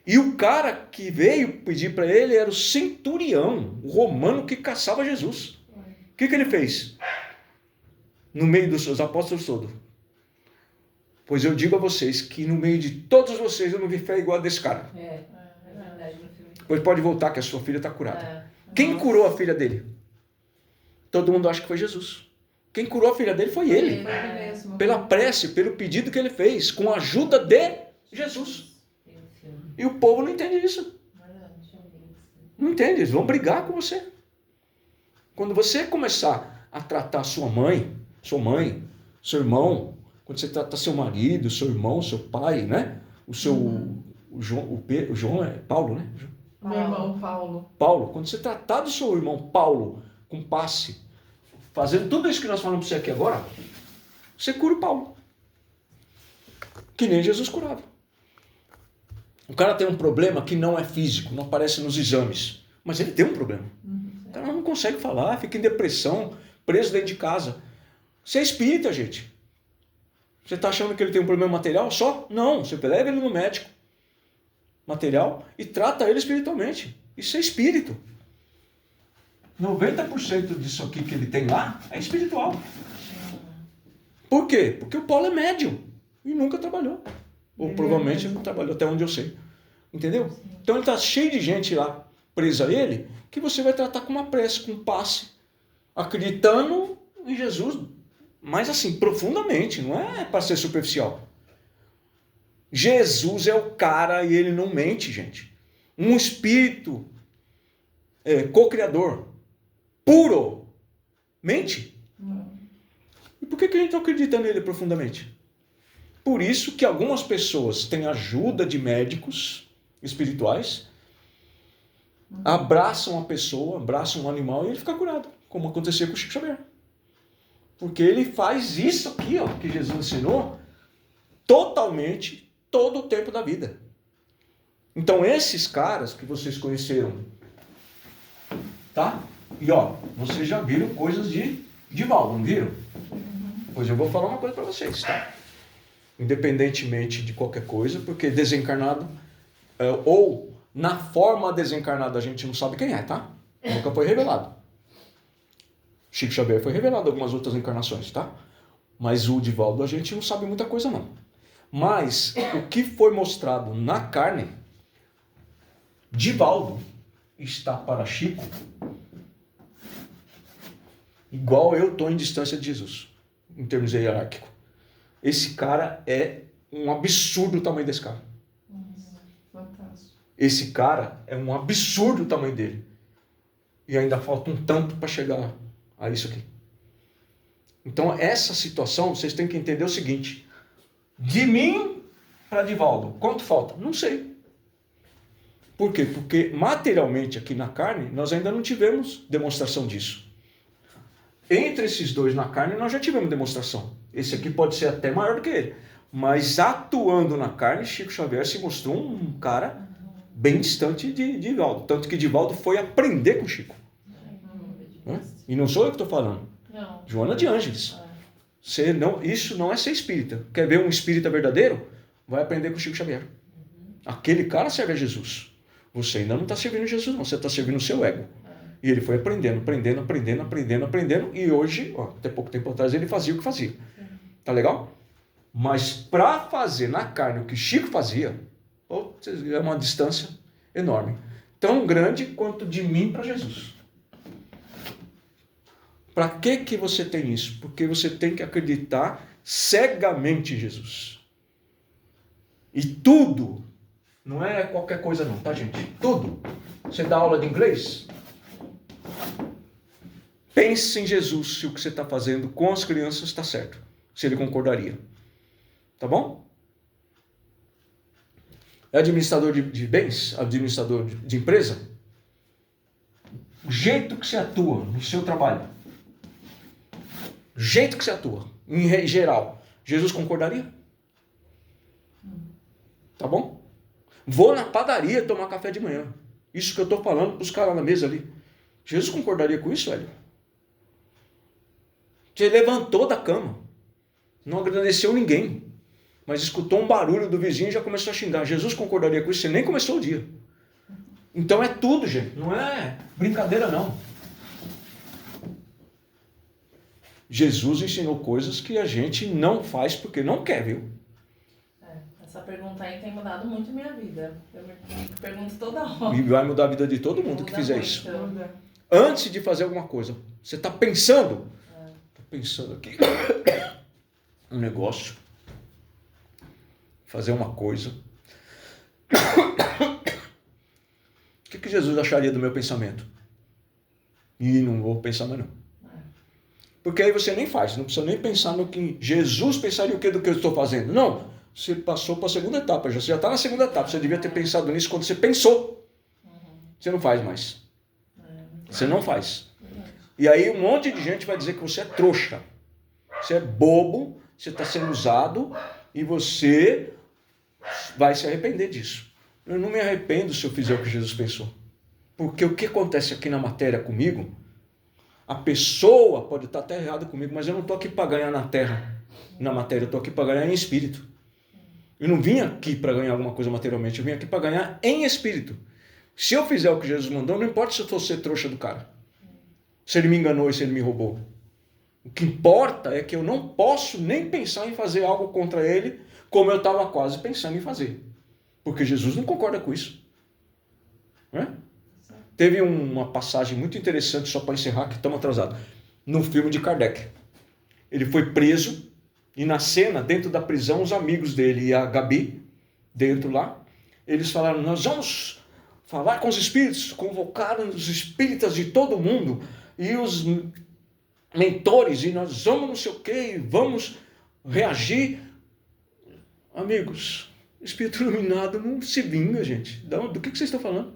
E o cara que veio pedir para ele era o centurião, o romano que caçava Jesus. O que ele fez? No meio dos seus apóstolos todos. Pois eu digo a vocês que no meio de todos vocês eu não vi fé igual a desse cara. É verdade no filme. Pois pode voltar que a sua filha está curada. É. Quem curou a filha dele? Todo mundo acha que foi Jesus. Quem curou a filha dele foi ele. Foi ele mesmo. Pela prece, pelo pedido que ele fez, com a ajuda de Jesus. E o povo não entende isso. Não entende, eles vão brigar com você. Quando você começar a tratar sua mãe, seu irmão, quando você trata seu marido, seu irmão, seu pai, né? O João é Paulo, né? Meu irmão Paulo. Paulo, quando você tratar do seu irmão Paulo com passe, fazendo tudo isso que nós falamos para você aqui agora, você cura o Paulo. Que nem Jesus curava. O cara tem um problema que não é físico, não aparece nos exames, mas ele tem um problema. O cara não consegue falar, fica em depressão, preso dentro de casa. Você é espírita, gente. Você está achando que ele tem um problema material só? Não, você leva ele no médico material e trata ele espiritualmente. Isso é espírito. 90% disso aqui que ele tem lá é espiritual. Por quê? Porque o Paulo é médium e nunca trabalhou. Ou provavelmente não trabalhou, até onde eu sei. Entendeu? Então ele está cheio de gente lá presa a ele, que você vai tratar com uma prece, com um passe, acreditando em Jesus, mas assim, profundamente, não é para ser superficial. Jesus é o cara e ele não mente, gente. Um espírito co-criador, puro, mente. E por que a gente não acredita nele profundamente? Por isso que algumas pessoas têm ajuda de médicos espirituais, abraçam a pessoa, abraçam um animal e ele fica curado, como acontecia com o Chico Xavier. Porque ele faz isso aqui, ó, que Jesus ensinou, totalmente, todo o tempo da vida. Então esses caras que vocês conheceram, tá? E ó, vocês já viram coisas de Divaldo, não viram? Pois eu vou falar uma coisa para vocês, tá? Independentemente de qualquer coisa, porque desencarnado, ou na forma desencarnada a gente não sabe quem é, tá? Nunca foi revelado. Chico Xavier foi revelado algumas outras encarnações, tá? Mas o Divaldo a gente não sabe muita coisa não. Mas o que foi mostrado na carne, Divaldo está para Chico igual eu estou em distância de Jesus, em termos hierárquicos. Esse cara é um absurdo o tamanho desse cara. Fantástico. Esse cara é um absurdo o tamanho dele. E ainda falta um tanto para chegar a isso aqui. Então, essa situação, vocês têm que entender o seguinte. De mim para Divaldo, quanto falta? Não sei. Por quê? Porque materialmente aqui na carne, nós ainda não tivemos demonstração disso. Entre esses dois na carne, nós já tivemos demonstração. Esse aqui pode ser até maior do que ele. Mas atuando na carne, Chico Xavier se mostrou um cara bem distante de Divaldo. Tanto que Divaldo foi aprender com Chico. E não sou eu que estou falando. Não. Joana de Ângeles. Isso não é ser espírita. Quer ver um espírita verdadeiro? Vai aprender com Chico Xavier. Aquele cara serve a Jesus. Você ainda não está servindo Jesus, não. Você está servindo o seu ego. E ele foi aprendendo. E hoje, até pouco tempo atrás, ele fazia o que fazia. Tá legal? Mas para fazer na carne o que Chico fazia, é uma distância enorme. Tão grande quanto de mim para Jesus. Para que você tem isso? Porque você tem que acreditar cegamente em Jesus. E tudo, não é qualquer coisa não, tá, gente? Tudo. Você dá aula de inglês? Pense em Jesus, se o que você está fazendo com as crianças está certo. Se ele concordaria. Tá bom? É administrador de bens? Administrador de empresa? O jeito que você atua no seu trabalho. O jeito que você atua, em geral. Jesus concordaria? Tá bom? Vou na padaria tomar café de manhã. Isso que eu estou falando para os caras na mesa ali. Jesus concordaria com isso, velho? Você levantou da cama. Não agradeceu ninguém. Mas escutou um barulho do vizinho e já começou a xingar. Jesus concordaria com isso? Você nem começou o dia. Então é tudo, gente. Não é brincadeira, não. Jesus ensinou coisas que a gente não faz porque não quer, viu? Essa pergunta aí tem mudado muito minha vida. Eu me pergunto toda hora. E vai mudar a vida de todo mundo que fizer muito. isso. Antes de fazer alguma coisa, você está pensando? Estou pensando aqui. Um negócio. Fazer uma coisa. O que Jesus acharia do meu pensamento? E não vou pensar mais não. Porque aí você nem faz, não precisa nem pensar no que Jesus pensaria o que do que eu estou fazendo. Não, você passou para a segunda etapa, você já está na segunda etapa, você devia ter pensado nisso quando você pensou. Você não faz mais. Você não faz. E aí um monte de gente vai dizer que você é trouxa, você é bobo, você está sendo usado e você vai se arrepender disso. Eu não me arrependo se eu fizer o que Jesus pensou. Porque o que acontece aqui na matéria comigo, a pessoa pode estar até errada comigo, mas eu não estou aqui para ganhar na terra, na matéria, eu estou aqui para ganhar em espírito. Eu não vim aqui para ganhar alguma coisa materialmente, eu vim aqui para ganhar em espírito. Se eu fizer o que Jesus mandou, não importa se eu for ser trouxa do cara. Se ele me enganou e se ele me roubou. O que importa é que eu não posso nem pensar em fazer algo contra ele, como eu estava quase pensando em fazer. Porque Jesus não concorda com isso. Não é? Teve uma passagem muito interessante, só para encerrar, que estamos atrasados, no filme de Kardec. Ele foi preso e na cena, dentro da prisão, os amigos dele e a Gabi, dentro lá, eles falaram, nós vamos falar com os espíritos, convocaram os espíritas de todo mundo e os mentores, e nós vamos não sei o quê, e vamos reagir. Amigos, espírito iluminado não se vinga, gente. Do que vocês estão falando?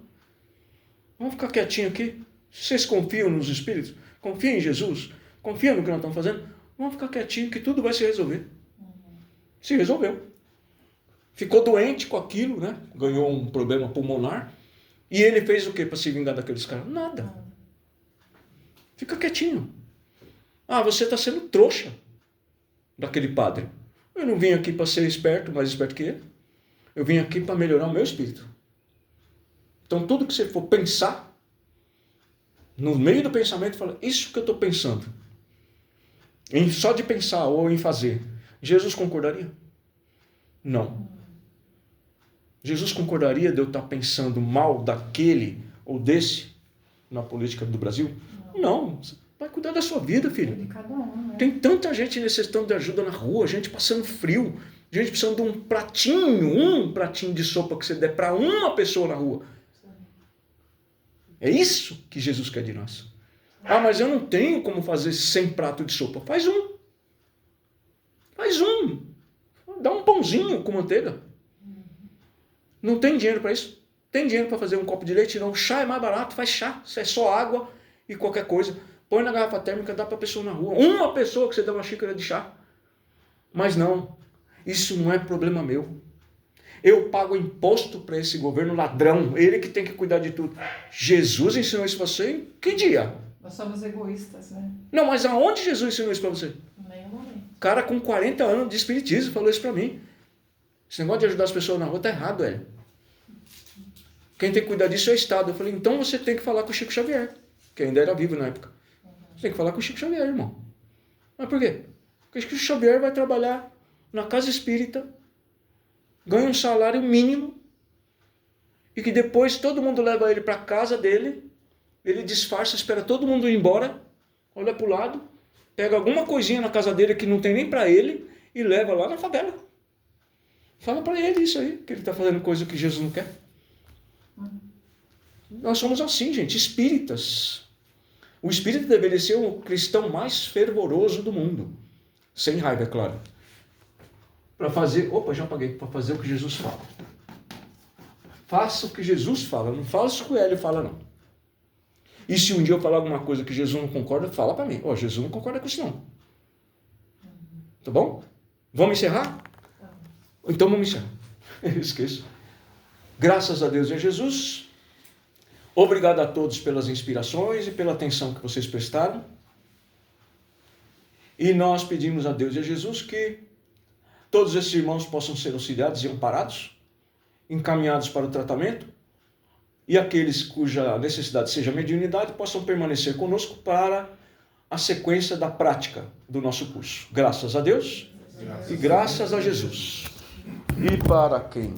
Vamos ficar quietinho aqui. Vocês confiam nos espíritos? Confiam em Jesus? Confiam no que nós estamos fazendo? Vamos ficar quietinho que tudo vai se resolver. Se resolveu. Ficou doente com aquilo, né? Ganhou um problema pulmonar. E ele fez o quê para se vingar daqueles caras? Nada. Fica quietinho. Ah, você está sendo trouxa daquele padre. Eu não vim aqui para ser esperto, mais esperto que ele. Eu vim aqui para melhorar o meu espírito. Então, tudo que você for pensar, no meio do pensamento, fala, isso que eu estou pensando. Só de pensar ou em fazer, Jesus concordaria? Não. Jesus concordaria de eu estar pensando mal daquele ou desse na política do Brasil? Não. Vai cuidar da sua vida, filho. De cada um, né? Tem tanta gente necessitando de ajuda na rua, gente passando frio, gente precisando de um pratinho de sopa que você der para uma pessoa na rua. É isso que Jesus quer de nós. Ah, mas eu não tenho como fazer 100 pratos de sopa. Faz um. Faz um. Dá um pãozinho com manteiga. Não tem dinheiro para isso? Tem dinheiro para fazer um copo de leite? Não. O chá é mais barato, faz chá. É só água e qualquer coisa. Põe na garrafa térmica, dá para a pessoa na rua. Uma pessoa que você dá uma xícara de chá. Mas não. Isso não é problema meu. Eu pago imposto para esse governo ladrão. Ele que tem que cuidar de tudo. Jesus ensinou isso para você em que dia? Nós somos egoístas, né? Não, mas aonde Jesus ensinou isso para você? Em nenhum momento. Cara com 40 anos de espiritismo falou isso para mim. Esse negócio de ajudar as pessoas na rua tá errado, velho. Quem tem que cuidar disso é o Estado. Eu falei, então você tem que falar com o Chico Xavier, que ainda era vivo na época. Você tem que falar com o Chico Xavier, irmão. Mas por quê? Porque o Chico Xavier vai trabalhar na casa espírita, ganha um salário mínimo, e que depois todo mundo leva ele para casa dele, ele disfarça, espera todo mundo ir embora, olha para o lado, pega alguma coisinha na casa dele que não tem nem para ele e leva lá na favela. Fala para ele isso aí, que ele está fazendo coisa que Jesus não quer. Nós somos assim, gente, espíritas. O espírita deveria ser o cristão mais fervoroso do mundo. Sem raiva, é claro. Para fazer... Opa, já apaguei. Para fazer o que Jesus fala. Faça o que Jesus fala. Não faça o que o Hélio fala, não. E se um dia eu falar alguma coisa que Jesus não concorda, fala para mim. Ó, Jesus não concorda com isso, não. Tá bom? Vamos encerrar? Então vamos encerrar. Eu esqueço. Graças a Deus e a Jesus. Obrigado a todos pelas inspirações e pela atenção que vocês prestaram. E nós pedimos a Deus e a Jesus que todos esses irmãos possam ser auxiliados e amparados, encaminhados para o tratamento, e aqueles cuja necessidade seja mediunidade possam permanecer conosco para a sequência da prática do nosso curso. Graças a Deus e graças a Jesus. E para quem